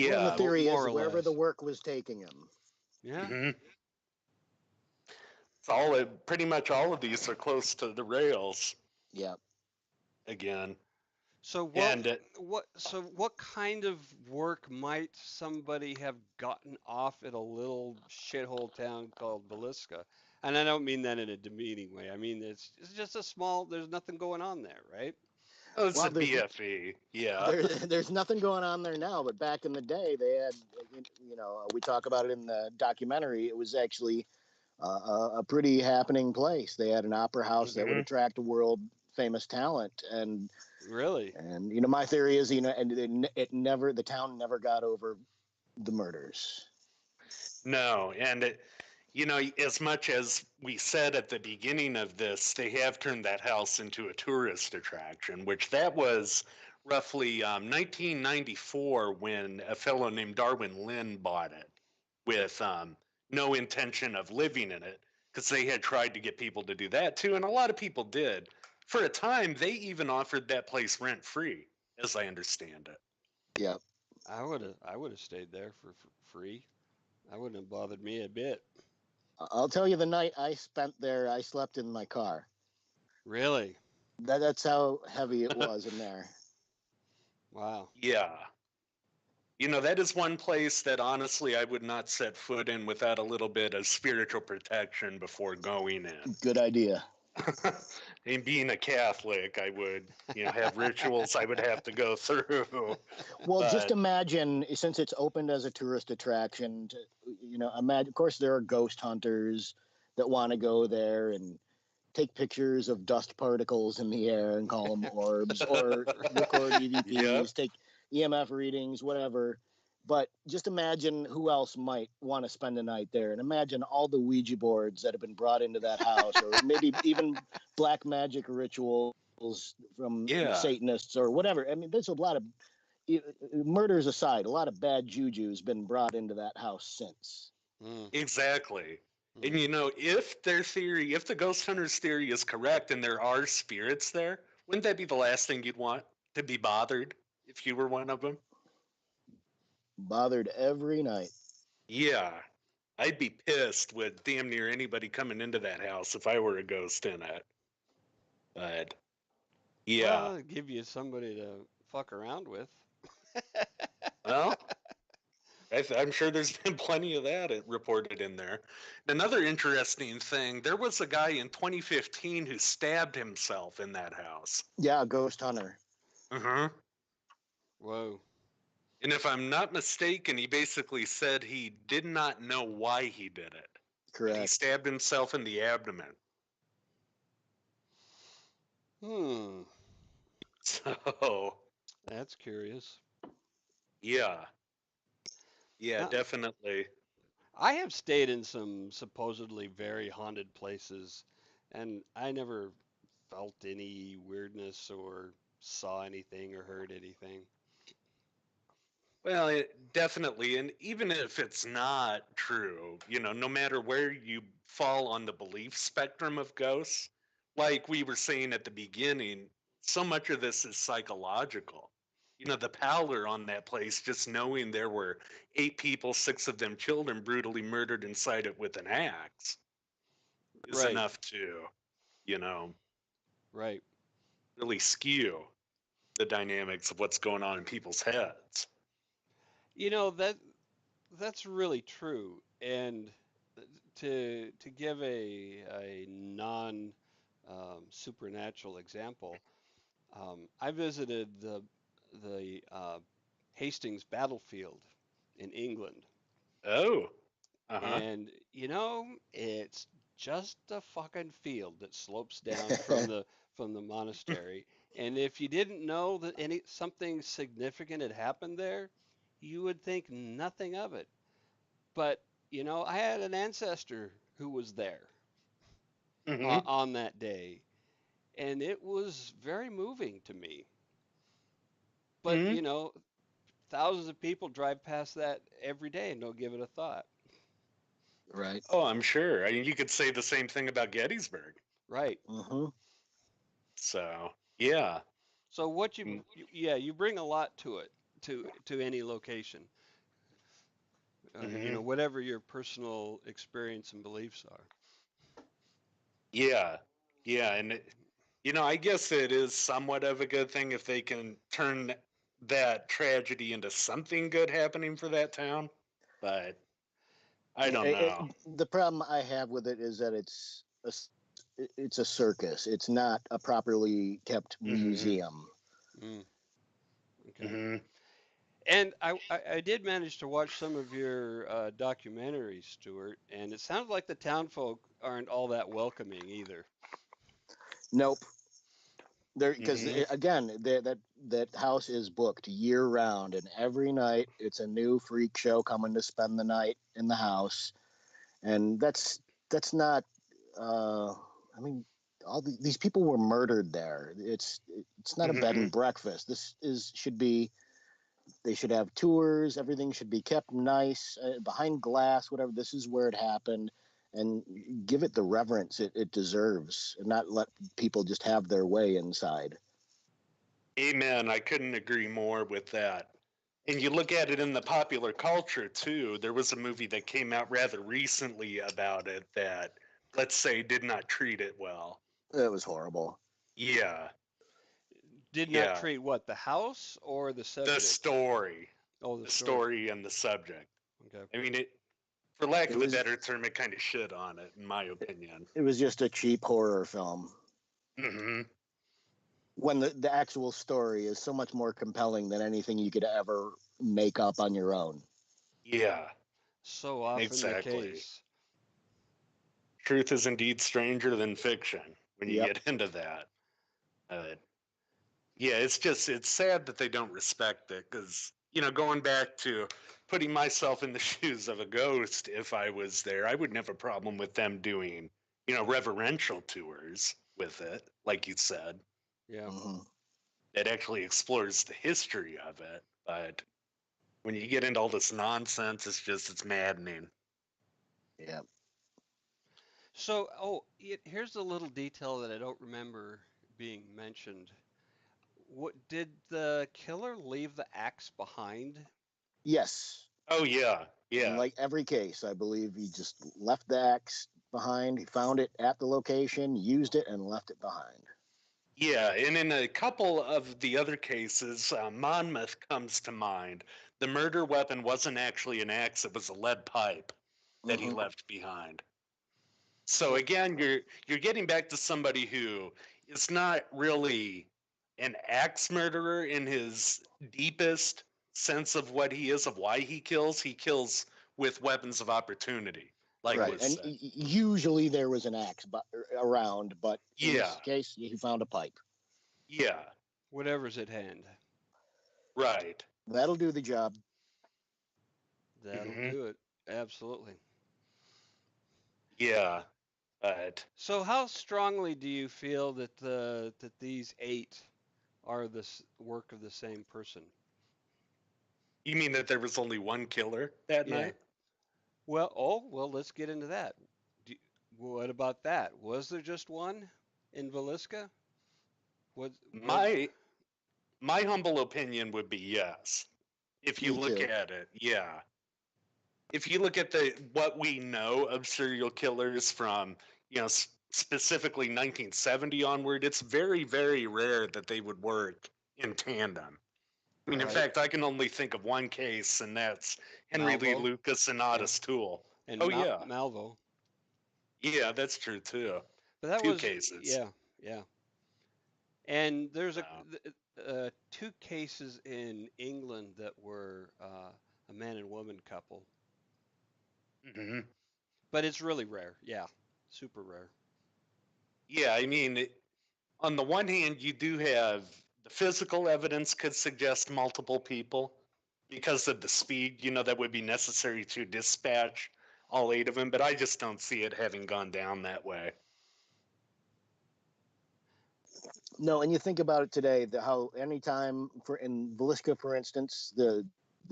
Well, and the yeah, theory more is or wherever the less. work was taking him. Yeah. mhm. Pretty much all of these are close to the rails Yeah. again. So And what kind of work might somebody have gotten off at a little shithole town called Villisca? And I don't mean that in a demeaning way. I mean it's just a small. There's nothing going on there, right? oh, it's a Well, BFE. Yeah. there's nothing going on there now, but back in the day, they had, we talk about it in the documentary. It was actually a pretty happening place. They had an opera house that would Hmm. attract a world famous talent, and Really? And my theory is, and the town never got over the murders. No, and as much as we said at the beginning of this, they have turned that house into a tourist attraction, which that was roughly 1994 when a fellow named Darwin Lynn bought it with no intention of living in it because they had tried to get people to do that too, and a lot of people did. For a time, they even offered that place rent free, as I understand it. Yeah. I would have stayed there for free. That wouldn't have bothered me a bit. I'll tell you, the night I spent there, I slept in my car. Really? That's how heavy it was in there. Wow. Yeah. That is one place that honestly I would not set foot in without a little bit of spiritual protection before going in. Good idea. And being a Catholic, I would, have rituals I would have to go through. Well, just But imagine, since it's opened as a tourist attraction, imagine, of course, there are ghost hunters that want to go there and take pictures of dust particles in the air and call them orbs, or record yep. EVPs, take EMF readings, whatever. But just imagine who else might want to spend the night there, and imagine all the Ouija boards that have been brought into that house, or maybe even black magic rituals from Yeah. Satanists or whatever. I mean, there's a lot of murders aside, a lot of bad juju's been brought into that house since. Mm, Exactly. And mm. if if the ghost hunters theory is correct and there are spirits there, wouldn't that be the last thing you'd want to be bothered if you were one of them? Bothered every night. Yeah. I'd be pissed with damn near anybody coming into that house if I were a ghost in it. But yeah. Well, it'd give you somebody to fuck around with. Well, I'm sure there's been plenty of that reported in there. Another interesting thing, there was a guy in 2015 who stabbed himself in that house. Yeah, ghost hunter. Uh-huh. Whoa. And if I'm not mistaken, he basically said he did not know why he did it, but he Correct. stabbed himself in the abdomen. Hmm. So, That's curious. yeah. Yeah, Now, definitely. I have stayed in some supposedly very haunted places, and I never felt any weirdness or saw anything or heard anything. Well, definitely. And even if it's not true, no matter where you fall on the belief spectrum of ghosts, like we were saying at the beginning, so much of this is psychological. The pallor on that place, just knowing there were 8 people, 6 of them children, brutally murdered inside it with an axe, is Right, enough to, you know, right. really skew the dynamics of what's going on in people's heads. You know that's really true. And to give a non supernatural example, I visited the Hastings battlefield in England, Oh, uh huh. and it's just a fucking field that slopes down from the monastery. And if you didn't know that any something significant had happened there, you would think nothing of it. But I had an ancestor who was there Mm-hmm. on that day, and it was very moving to me. But Mm-hmm. thousands of people drive past that every day and don't give it a thought. Right. Oh, I'm sure. I mean, you could say the same thing about Gettysburg. Right. Mm-hmm. So, yeah. So what Mm, yeah, you bring a lot to it, to any location. mm-hmm. Whatever your personal experience and beliefs are. Yeah. Yeah. And, I guess it is somewhat of a good thing if they can turn that tragedy into something good happening for that town. But I don't know. The problem I have with it is that it's a circus. It's not a properly kept Mm-hmm. museum. Mm, okay. Mm-hmm. And I did manage to watch some of your documentaries, Stuart, and it sounds like the town folk aren't all that welcoming either. Nope. There, because Mhm. again, that house is booked year round, and every night it's a new freak show coming to spend the night in the house, and that's not. Uh, I mean, these people were murdered there. It's not a bed and Mhm. breakfast. This is should be. They should have tours. Everything should be kept nice, behind glass. Whatever. This is where it happened, and give it the reverence it deserves, and not let people just have their way inside. Amen. I couldn't agree more with that. And you look at it in the popular culture too. There was a movie that came out rather recently about it that, let's say, did not treat it well. It was horrible. Yeah, Did not yeah. treat what, the house or the The subject? story, Oh, the the story. story and the subject. Okay. I mean, it, for lack It of a was better term, it kind of shit on it, in my opinion. it was just a cheap horror film Hmm. when the actual story is so much more compelling than anything you could ever make up on your own. Yeah, So often the exactly. case. Truth is indeed stranger than fiction when you Yep. get into that. Uh, yeah, it's sad that they don't respect it because, going back to putting myself in the shoes of a ghost, if I was there, I wouldn't have a problem with them doing, reverential tours with it, like you said, Yeah. Hmm. that actually explores the history of it. But when you get into all this nonsense, it's maddening. Yeah. So, oh, here's a little detail that I don't remember being mentioned. What did the killer leave the axe behind? Yes. Oh yeah, In yeah. like every case, I believe he just left the axe behind. He found it at the location, used it, and left it behind. Yeah, and in a couple of the other cases, Monmouth comes to mind. The murder weapon wasn't actually an axe; it was a lead pipe that he Hmm. left behind. So So, again, you're getting back to somebody who is not really an axe murderer in his deepest sense of what he is, of why he kills. He kills with weapons of opportunity, like Right. was right. And said. usually there was an axe around, but in Yeah, this case, he found a pipe. yeah, Whatever's at hand. right. That'll do the job. That'll Hmm. do it. Absolutely. Yeah, but So, how strongly do you feel that these eight are the work of the same person? you mean that there was only one killer that Yeah. night? Well, let's get into that. Do, what about that? Was there just one in Villisca? Was My my humble opinion would be yes. If you Me look too. at it, yeah. If you look at the what we know of serial killers from, specifically 1970 onward, it's very, very rare that they would work in tandem. I mean, in right? fact, I can only think of one case, and that's Henry Lee Malvo, Lucas and yeah, Otis Toole. and Oh yeah, Malvo. yeah, that's true too. But that Two was, cases. yeah, yeah. And there's Uh, two cases in England that were a man and woman couple, mhm. but it's really rare. Yeah, super rare. Yeah, I mean, on the one hand, you do have the physical evidence could suggest multiple people because of the speed, that would be necessary to dispatch all eight of them. But I just don't see it having gone down that way. No, and you think about it today, how anytime for in Villisca, for instance, the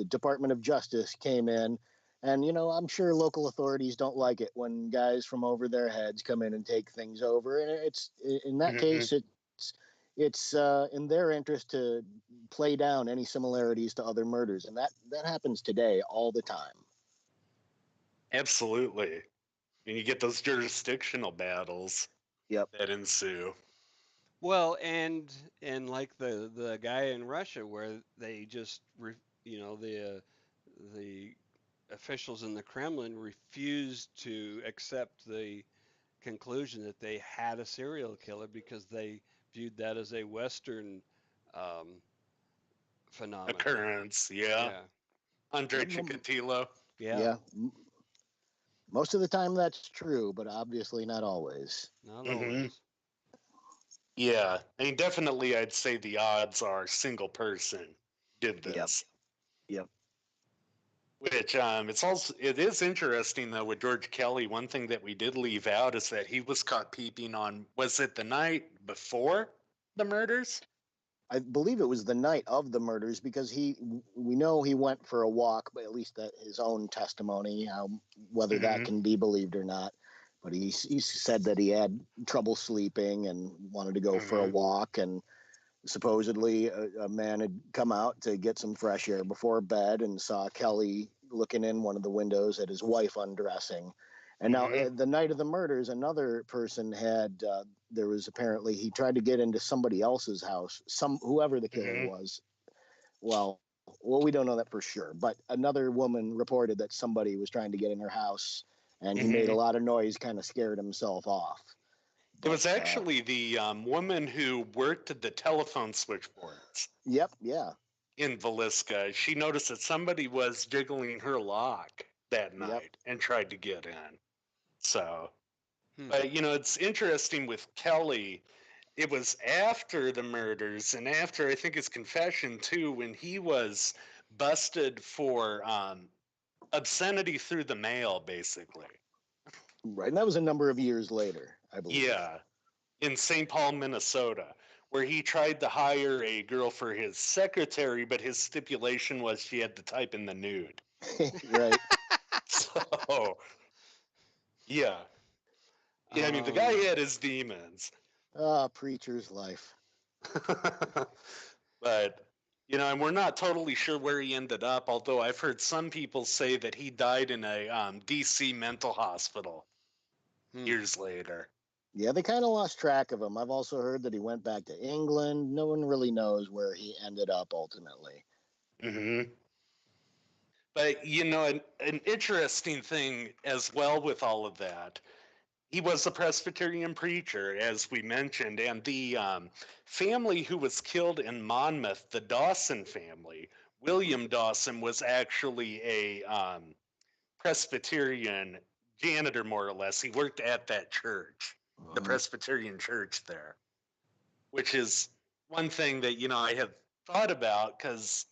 Department of Justice came in, and I'm sure local authorities don't like it when guys from over their heads come in and take things over, and it's in that Hmm. case it's in their interest to play down any similarities to other murders, and that happens today all the time. Absolutely. And you get those jurisdictional battles Yep. that ensue. Well, and like the guy in Russia where they just the officials in the Kremlin refused to accept the conclusion that they had a serial killer because they viewed that as a Western um, phenomenon. Occurrence, yeah. Yeah, Andre Chikatilo. yeah, Yeah, most of the time that's true, but obviously not always. not Hmm. always. Yeah, I mean, definitely, I'd say the odds are single person did Yep. this. Yep. Which it is interesting though with George Kelly. One thing that we did leave out is that he was caught peeping on. Was it the night before the murders? I believe it was the night of the murders because we know he went for a walk, but at least that his own testimony, whether that can be believed or not. But he said that he had trouble sleeping and wanted to go for a walk, and supposedly a man had come out to get some fresh air before bed and saw Kelly looking in one of the windows at his wife undressing. And now, the night of the murders, another person had. There was apparently he tried to get into somebody else's house, whoever the killer was. Well, we don't know that for sure, but another woman reported that somebody was trying to get in her house, and he made a lot of noise, kind of scared himself off. It was actually the woman who worked at the telephone switchboards. Yep. Yeah. In Villisca, she noticed that somebody was jiggling her lock that night and tried to get in. So, but it's interesting with Kelly. It was after the murders and after I think his confession too, when he was busted for obscenity through the mail, basically. Right, and that was a number of years later, I believe. Yeah, in St. Paul, Minnesota, where he tried to hire a girl for his secretary, but his stipulation was she had to type in the nude. Right. So, yeah. Yeah, I mean, the guy had his demons. Preacher's life. But, and we're not totally sure where he ended up, although I've heard some people say that he died in a D.C. mental hospital years later. Yeah, they kind of lost track of him. I've also heard that he went back to England. No one really knows where he ended up ultimately. But, an interesting thing as well with all of that, he was a Presbyterian preacher, as we mentioned, and the family who was killed in Monmouth, the Dawson family, William Dawson was actually a Presbyterian janitor, more or less. He worked at that church, the Presbyterian church there, which is one thing that, I have thought about because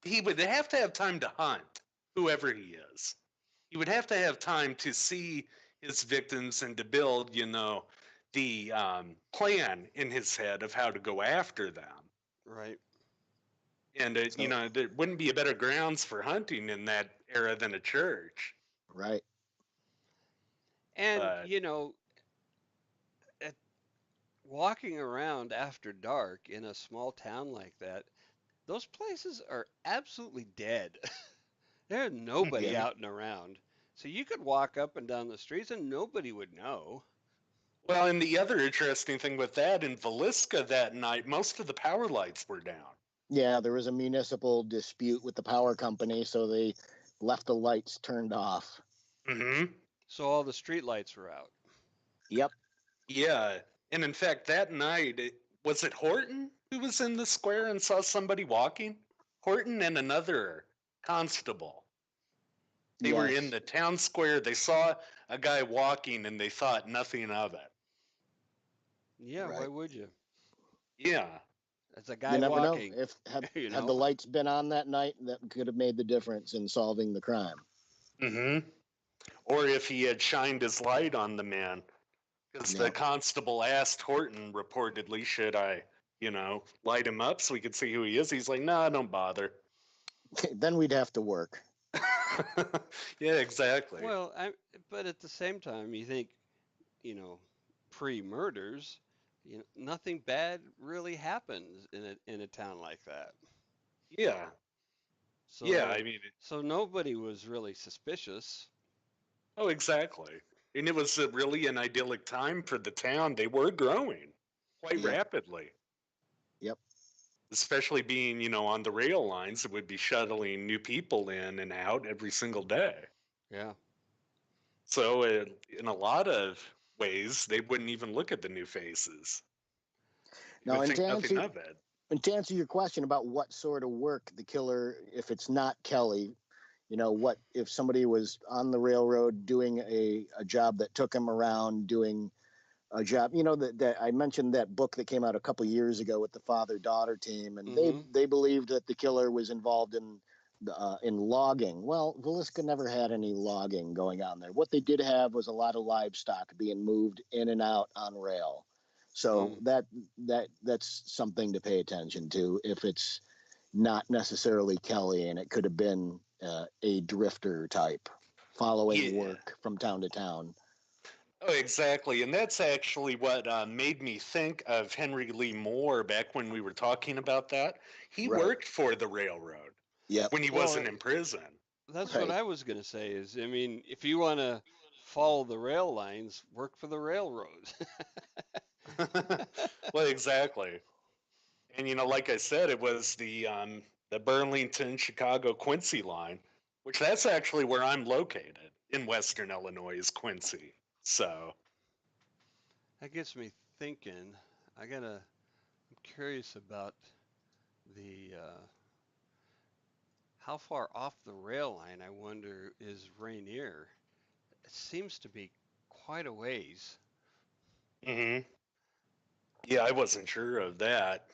he would have to have time to hunt whoever he is. He would have to have time to see his victims and to build, the plan in his head of how to go after them. Right. And, there wouldn't be a better grounds for hunting in that era than a church. Right. And, walking around after dark in a small town like that, those places are absolutely dead. There's nobody out and around. So you could walk up and down the streets and nobody would know. Well, and the other interesting thing with that, in Villisca that night, most of the power lights were down. Yeah, there was a municipal dispute with the power company, so they left the lights turned off. So all the street lights were out. Yep. Yeah. And in fact, that night, was it Horton who was in the square and saw somebody walking? Horton and another constable. They were in the town square. They saw a guy walking and they thought nothing of it. Yeah, why would you? Yeah. It's a guy you never walking. know. If had the lights been on that night, that could have made the difference in solving the crime. Or if he had shined his light on the man. Because the constable asked Horton reportedly, should I, light him up so we could see who he is? He's like, nah, don't bother. Then we'd have to work. Yeah, exactly. Well, but at the same time, you think, pre-murders, nothing bad really happens in a town like that. Yeah. So, yeah, I mean, so nobody was really suspicious. Oh, exactly. And it was really an idyllic time for the town. They were growing quite rapidly. Yep. Especially being, on the rail lines that would be shuttling new people in and out every single day. Yeah. So in a lot of ways, they wouldn't even look at the new faces. Now, think nothing of it. And to answer your question about what sort of work the killer, if it's not Kelly, what if somebody was on the railroad doing a job that took him around doing a job. You know that I mentioned that book that came out a couple years ago with the father-daughter team, and they believed that the killer was involved in logging. Well, Villisca never had any logging going on there. What they did have was a lot of livestock being moved in and out on rail. So that's something to pay attention to. If it's not necessarily Kelly, and it could have been a drifter type following work from town to town. Oh, exactly. And that's actually what made me think of Henry Lee Moore back when we were talking about that. He worked for the railroad when he wasn't in prison. That's what I was going to say is, I mean, if you want to follow the rail lines, work for the railroads. Well, exactly. And, you know, like I said, it was the Burlington, Chicago, Quincy line, which that's actually where I'm located in Western Illinois is Quincy. So that gets me thinking. I'm curious about the, how far off the rail line, I wonder, is Rainier? It seems to be quite a ways. yeah, I wasn't sure of that.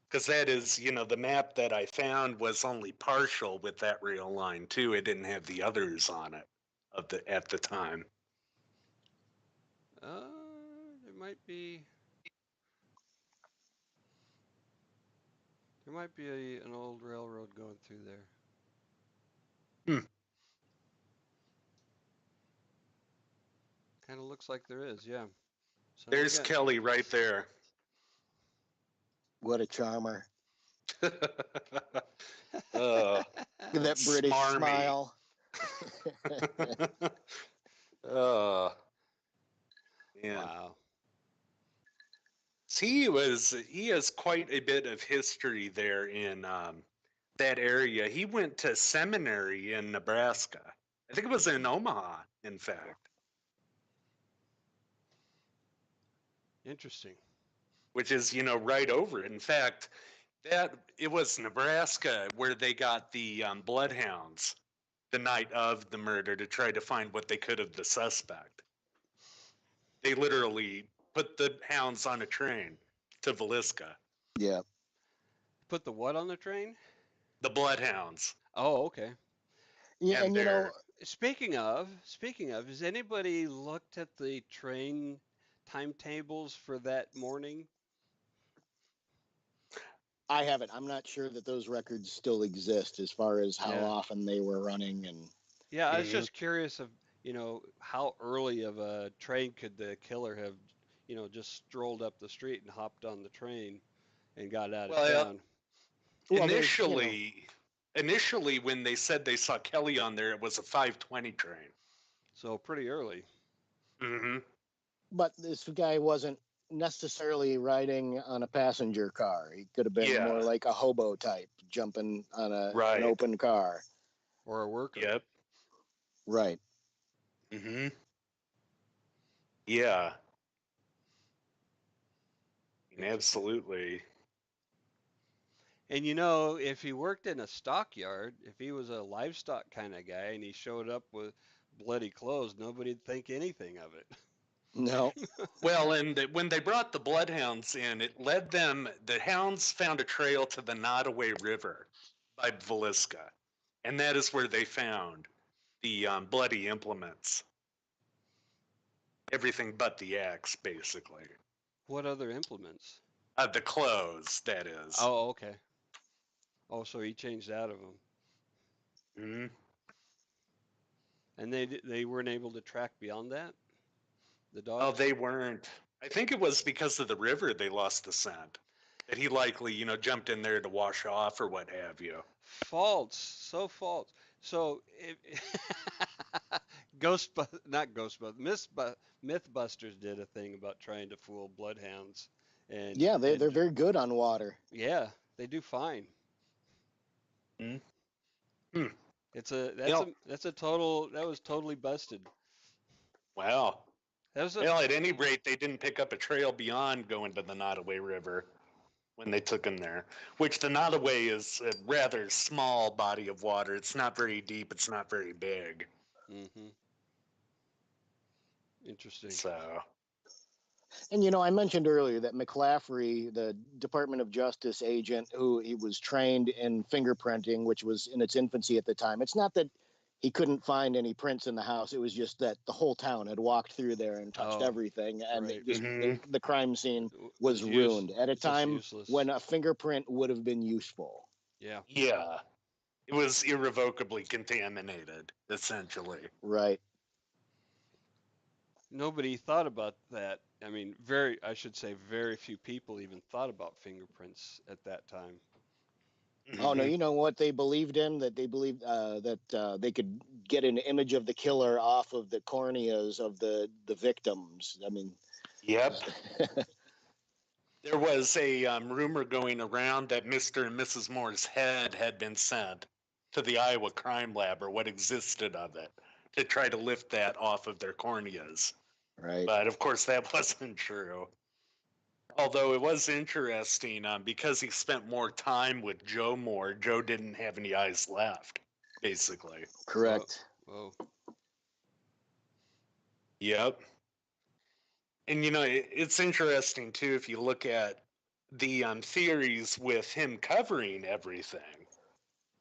Because that is, you know, the map that I found was only partial with that rail line too. It didn't have the others on it at the time. There might be an old railroad going through there. Kind of looks like there is, yeah. So there's Kelly right there. What a charmer. That British smile. Man. Wow. He has quite a bit of history there in that area. He went to seminary in Nebraska. I think it was in Omaha, in fact. Interesting. Which is, you know, right over it. In fact, it was Nebraska where they got the bloodhounds the night of the murder to try to find what they could of the suspect. They literally put the hounds on a train to Villisca. Yeah. Put the what on the train? The bloodhounds. Oh, okay. Yeah, and you know, speaking of, has anybody looked at the train timetables for that morning? I haven't. I'm not sure that those records still exist as far as how often they were running and. Yeah, I was just curious of, you know, how early of a train could the killer have, you know, just strolled up the street and hopped on the train and got out of town. Initially, when they said they saw Kelly on there, it was a 5:20 train. So pretty early. But this guy wasn't necessarily riding on a passenger car. He could have been more like a hobo type, jumping on an open car. Or a worker. Yep. Right. Yeah. Absolutely. And you know, if he worked in a stockyard, if he was a livestock kind of guy and he showed up with bloody clothes, nobody'd think anything of it. No. Well, and when they brought the bloodhounds in, it led them, the hounds found a trail to the Nottoway River by Villisca. And that is where they found the bloody implements. Everything but the axe, basically. What other implements? The clothes, that is. Oh, okay. Oh, so he changed out of them. And they weren't able to track beyond that? The dogs? Oh, they weren't. I think it was because of the river they lost the scent. That he likely, you know, jumped in there to wash off or what have you. False. So false. So, Mythbusters did a thing about trying to fool bloodhounds. And yeah, they're very good on water. Yeah, they do fine. That was totally busted. Wow. Well, at any rate, they didn't pick up a trail beyond going to the Nottoway River when they took him there, which the Nottoway is a rather small body of water. It's not very deep. It's not very big. Interesting. So, And I mentioned earlier that McClaffery, the Department of Justice agent, who he was trained in fingerprinting, which was in its infancy at the time. It's not that he couldn't find any prints in the house. It was just that the whole town had walked through there and touched Oh, everything, and right. the crime scene was Was ruined at a it's just time useless. when a fingerprint would have been useful. Yeah. Yeah. It was irrevocably contaminated, essentially. Right. Nobody thought about that. I mean, I should say very few people even thought about fingerprints at that time. Oh no, Mhm. you know what they believed in? That they believed that they could get an image of the killer off of the corneas of the victims. I mean, Yep. There was a rumor going around that Mr. and Mrs. Moore's head had been sent to the Iowa Crime Lab, or what existed of it, to try to lift that off of their corneas. right. But of course, that wasn't true. Although it was interesting, because he spent more time with Joe Moore, Joe didn't have any eyes left, basically. Correct. Whoa. Yep. And it's interesting too if you look at the theories with him covering everything.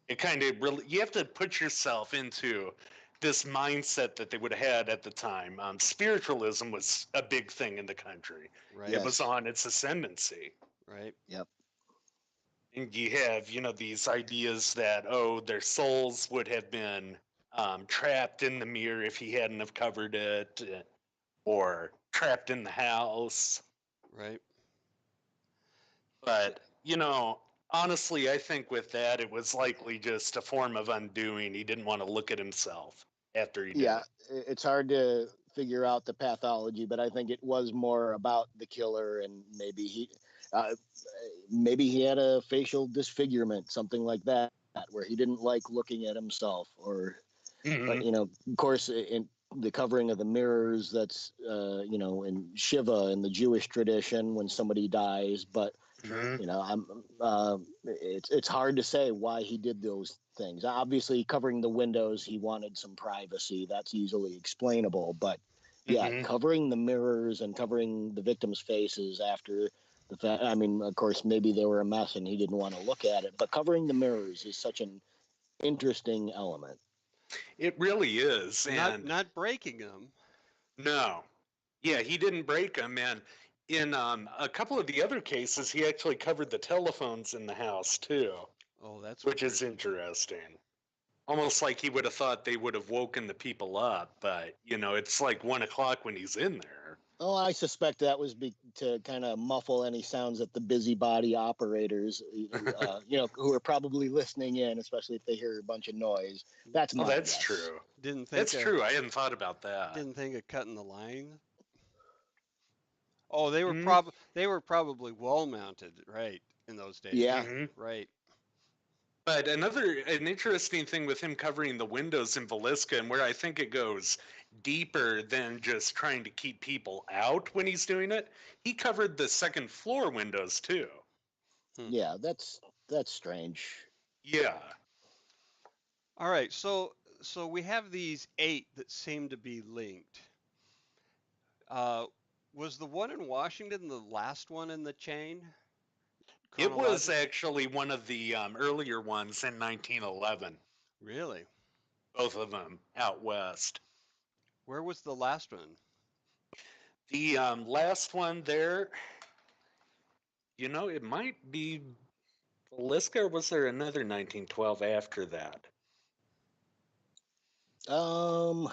It kind of really, you have to put yourself into this mindset that they would have had at the time. Spiritualism was a big thing in the country. Right. It was Yes. on its ascendancy. Right. Yep. And you have, these ideas that, their souls would have been trapped in the mirror if he hadn't have covered it, or trapped in the house. Right. But, honestly, I think with that, it was likely just a form of undoing. He didn't want to look at himself after he did Yeah, it. it's hard to figure out the pathology, but I think it was more about the killer, and uh, maybe he had a facial disfigurement, something like that, where he didn't like looking at himself. Or, but Mhm. of course, in the covering of the mirrors, that's in Shiva in the Jewish tradition when somebody dies. But Mhm. I'm it's hard to say why he did those things. Obviously, covering the windows, he wanted some privacy. That's easily explainable. But yeah, Mhm. covering the mirrors and covering the victims' faces after the fact. I mean, of course, maybe they were a mess and he didn't want to look at it. But covering the mirrors is such an interesting element. It really is. Not And not breaking them. no, yeah, he didn't break them. And in a couple of the other cases, he actually covered the telephones in the house too, Oh, that's which weird. is interesting. Almost like he would have thought they would have woken the people up, but it's like 1 o'clock when he's in there. Oh, I suspect that was to kind of muffle any sounds that the busybody operators, who are probably listening in, especially if they hear a bunch of noise. That's Oh, my that's guess. true. Didn't think That's of true. I hadn't thought about that. didn't think of cutting the line. Oh, they were Mm-hmm. probably wall mounted, right, in those days. Yeah, Mm-hmm. Right. But an interesting thing with him covering the windows in Villisca, and where I think it goes deeper than just trying to keep people out when he's doing it, he covered the second floor windows too. Hmm. yeah, that's strange. Yeah. All right. So we have these 8 that seem to be linked. Uh, was the one in Washington the last one in the chain It was chronologically? actually one of the earlier ones in 1911, Really? both of them out west. Where was the last one? The last one there, it might be Villisca, or was there another 1912 after that? Um,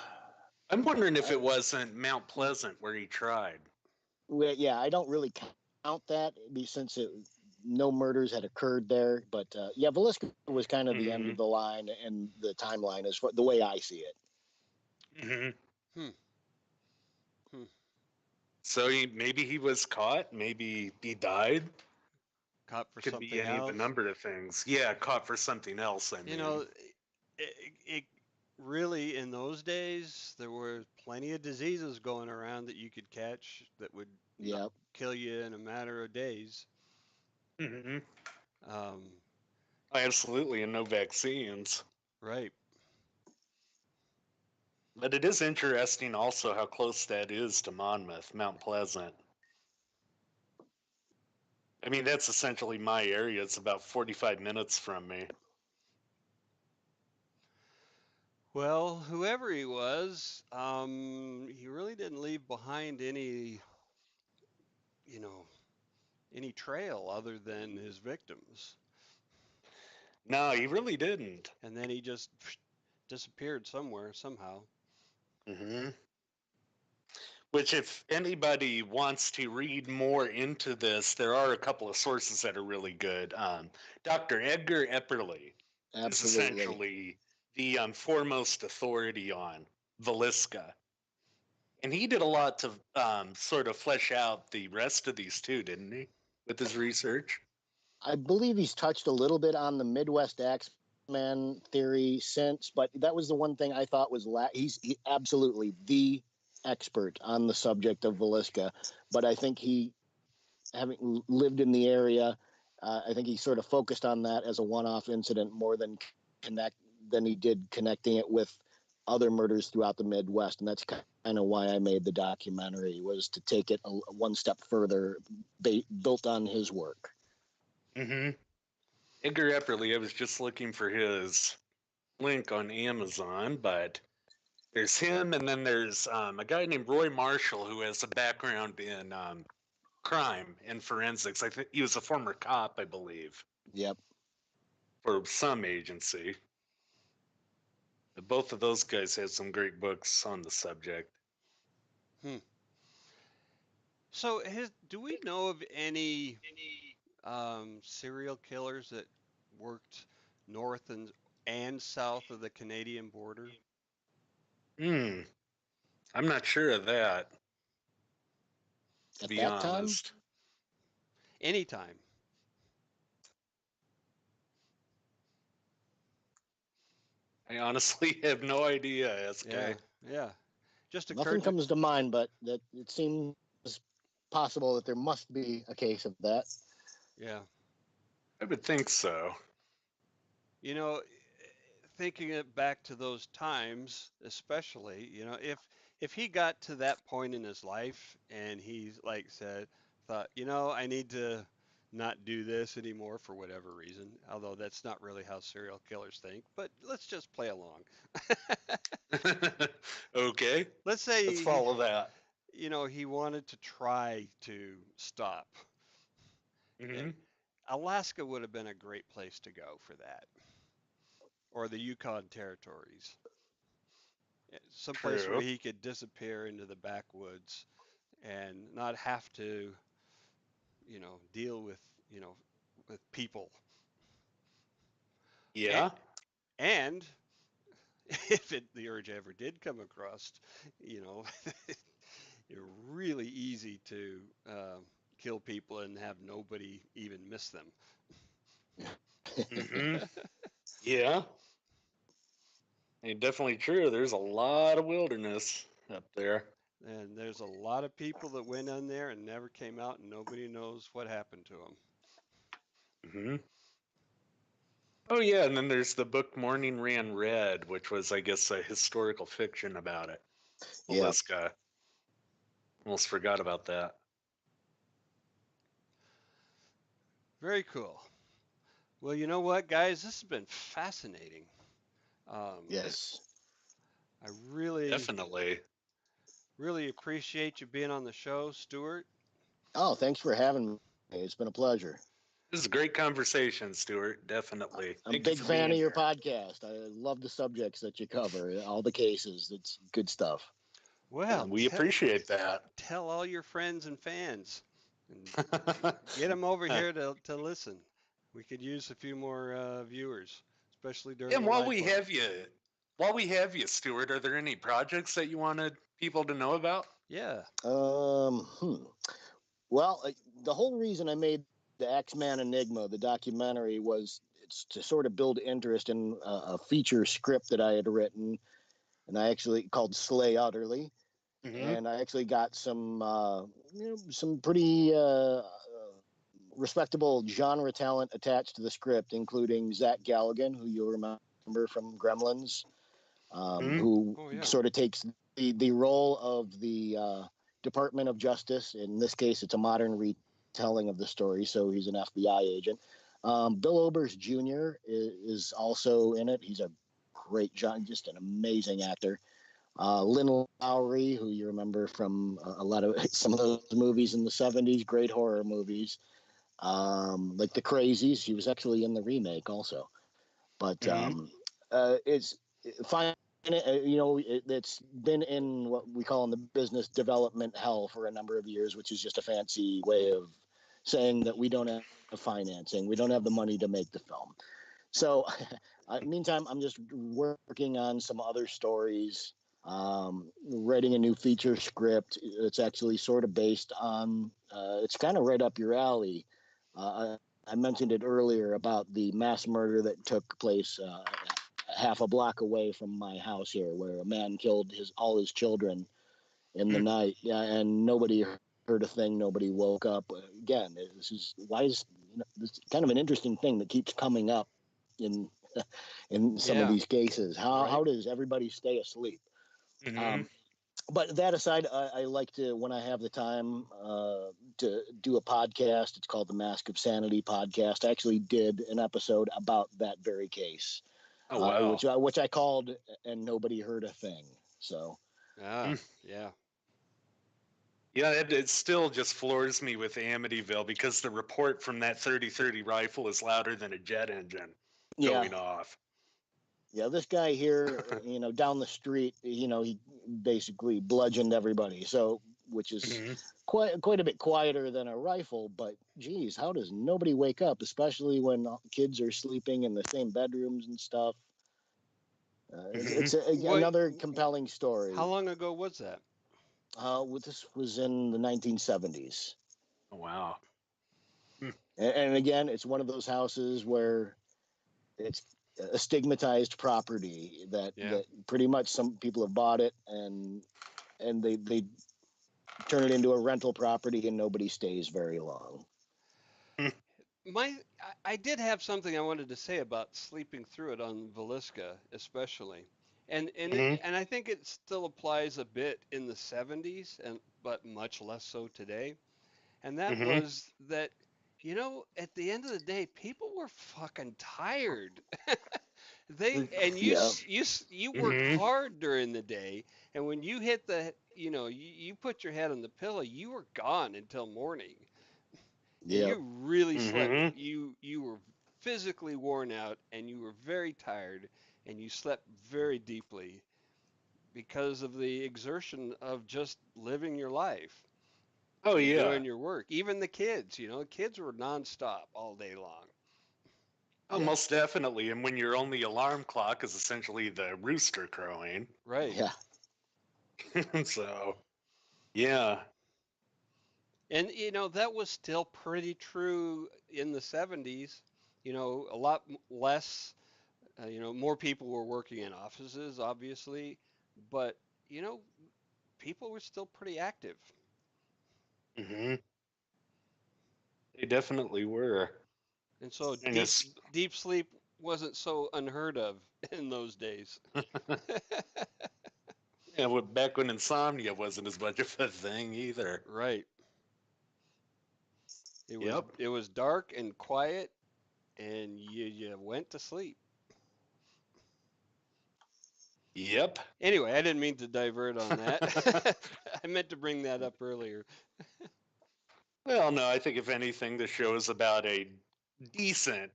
I'm wondering if I, it wasn't Mount Pleasant where he tried. yeah, I don't really count that since no murders had occurred there. But yeah, Villisca was kind of the end Mm-hmm. of the line and the timeline is the way I see it. Mm-hmm. Hmm. Hmm. So maybe he was caught, maybe he died. Caught for Could be something any of a else? number of things. Yeah, caught for something else, I You mean. know, it really in those days there were plenty of diseases going around that you could catch that would not Yeah. kill you in a matter of days. Mm-hmm. Um, Absolutely, and no vaccines. right. But it is interesting also how close that is to Monmouth, Mount Pleasant. I mean, that's essentially my area. It's about 45 minutes from me. Well, whoever he was, he really didn't leave behind you know, any trail other than his victims. No, he really didn't. And then he just disappeared somewhere, somehow. Hmm. Which, if anybody wants to read more into this, there are a couple of sources that are really good. Dr. Edgar Epperly is Absolutely. essentially the foremost authority on Villisca. And he did a lot to sort of flesh out the rest of these two, didn't he, with his research? I believe he's touched a little bit on the Midwest Axeman theory since, but that was the one thing I thought was he's absolutely the expert on the subject of Villisca. But I think he, having lived in the area, I think he sort of focused on that as a one-off incident more than he did connecting it with other murders throughout the Midwest, and that's kind of why I made the documentary, was to take it one step further, built on his work. Mm-hmm. Edgar Epperly, I was just looking for his link on Amazon, but there's him, and then there's a guy named Roy Marshall who has a background in crime and forensics. I think he was a former cop, I believe, Yep. for some agency. But both of those guys had some great books on the subject. Hmm. So, do we know of any serial killers that worked north and south of the Canadian border? Hmm. I'm not sure of that, to At be that time, honest. Anytime. I honestly have no idea, Yeah, SK. yeah. Just nothing occurred to, comes to mind, but that it seems possible that there must be a case of that. yeah. I would think so. You know, thinking it back to those times, especially, if he got to that point in his life and he's like said, thought, I need to not do this anymore for whatever reason, although that's not really how serial killers think, but let's just play along. Okay, Let's let's say, follow that. he wanted to try to stop. Eh, Hmm. Alaska would have been a great place to go for that, or the Yukon territories. Someplace where True. he could disappear into the backwoods and not have to, deal with people. And, Yeah. and if the urge ever did come across, you know, it's really easy to kill people and have nobody even miss them. Hmm. Yeah. Definitely true. There's a lot of wilderness up there. And there's a lot of people that went in there and never came out, and nobody knows what happened to them. Hmm. Oh yeah, and then there's the book Morning Ran Red, which was, I guess, a historical fiction about it. Yeah. Villisca. Almost forgot about that. Very cool. Well, you know what, guys? This has been fascinating. Um, Yes. I really, Definitely. really appreciate you being on the show, Stuart. Oh, thanks for having me. It's been a pleasure. This is a great conversation, Stuart. Definitely. I'm a Thank you big for fan being of your here. podcast. I love the subjects that you cover, all the cases. It's good stuff. Well, We appreciate that. tell all your friends and fans and get them over here to listen. We could use a few more viewers, especially during And the live part. while we have you, Stuart, are there any projects that you wanted people to know about? Yeah. Um, hmm. Well, the whole reason I made the X-Man Enigma, the documentary, was it's to sort of build interest in a feature script that I had written, and I actually called Slay Utterly, Hmm. and I actually got some pretty respectable genre talent attached to the script, including Zach Galligan, who you'll remember from Gremlins, Hmm. who Oh yeah. sort of takes the role of the Department of Justice. In this case, it's a modern telling of the story, so he's an FBI agent. Bill Oberst Jr. is also in it. He's a great, just an amazing actor. Lynn Lowry, who you remember from a lot of some of those movies in the '70s, great horror movies, like The Crazies. He was actually in the remake also. But it's fine. It's been in what we call in the business development hell for a number of years, which is just a fancy way of saying that we don't have financing, we don't have the money to make the film. So, meantime, I'm just working on some other stories, writing a new feature script. It's actually sort of based on, it's kind of right up your alley. I mentioned it earlier about the mass murder that took place half a block away from my house here, where a man killed all his children in the night. Yeah, and nobody heard a thing. Nobody woke up. Again, this is this kind of an interesting thing that keeps coming up in in some of these cases. How does everybody stay asleep? But that aside, I like to, when I have the time, to do a podcast. It's called the Mask of Sanity podcast. I actually did an episode about that very case, which I called "And Nobody Heard a Thing." So, yeah. Yeah, it still just floors me with Amityville because the report from that 30-30 rifle is louder than a jet engine going off. Yeah, this guy here, down the street, he basically bludgeoned everybody. So, which is quite a bit quieter than a rifle. But geez, how does nobody wake up, especially when kids are sleeping in the same bedrooms and stuff? It's another compelling story. How long ago was that? This was in the 1970s. Oh, wow. And again, it's one of those houses where it's a stigmatized property that pretty much some people have bought it and they turn it into a rental property and nobody stays very long. I did have something I wanted to say about sleeping through it on Villisca, especially, and I think it still applies a bit in the '70s, but much less so today. And that was that, at the end of the day, people were fucking tired. You worked hard during the day, and when you hit you put your head on the pillow, you were gone until morning. Yeah. You really slept. You were physically worn out, and you were very tired, and you slept very deeply because of the exertion of just living your life. Oh, yeah. Doing your work. Even the kids, kids were nonstop all day long. Oh, most definitely. And when your only alarm clock is essentially the rooster crowing. Right. Yeah. So, yeah. And, that was still pretty true in the '70s. A lot less, more people were working in offices, obviously, but, people were still pretty active. They definitely were. And so And deep sleep wasn't so unheard of in those days. Yeah, back when insomnia wasn't as much of a thing either. Right. It was dark and quiet, and you went to sleep. Yep. Anyway, I didn't mean to divert on that. I meant to bring that up earlier. Well, no, I think if anything, the show is about a decent,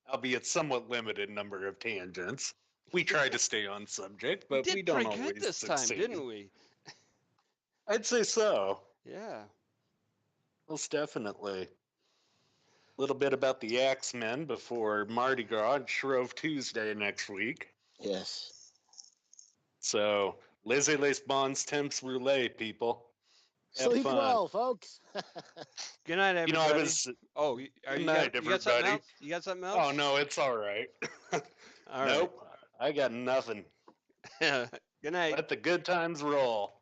albeit somewhat limited number of tangents. We try to stay on subject, but we don't pretty good always this succeed. time, didn't we? I'd say so. Yeah. Most definitely. A little bit about the Axemen before Mardi Gras and Shrove Tuesday next week. Yes. So, laissez les bons temps rouler, people. Have Sleep fun. well, folks. Good night, everybody. I was. Oh, good night, you got something everybody. else? You got something else? Oh, no, it's all right. All nope. I got nothing. right. Good night. Let the good times roll.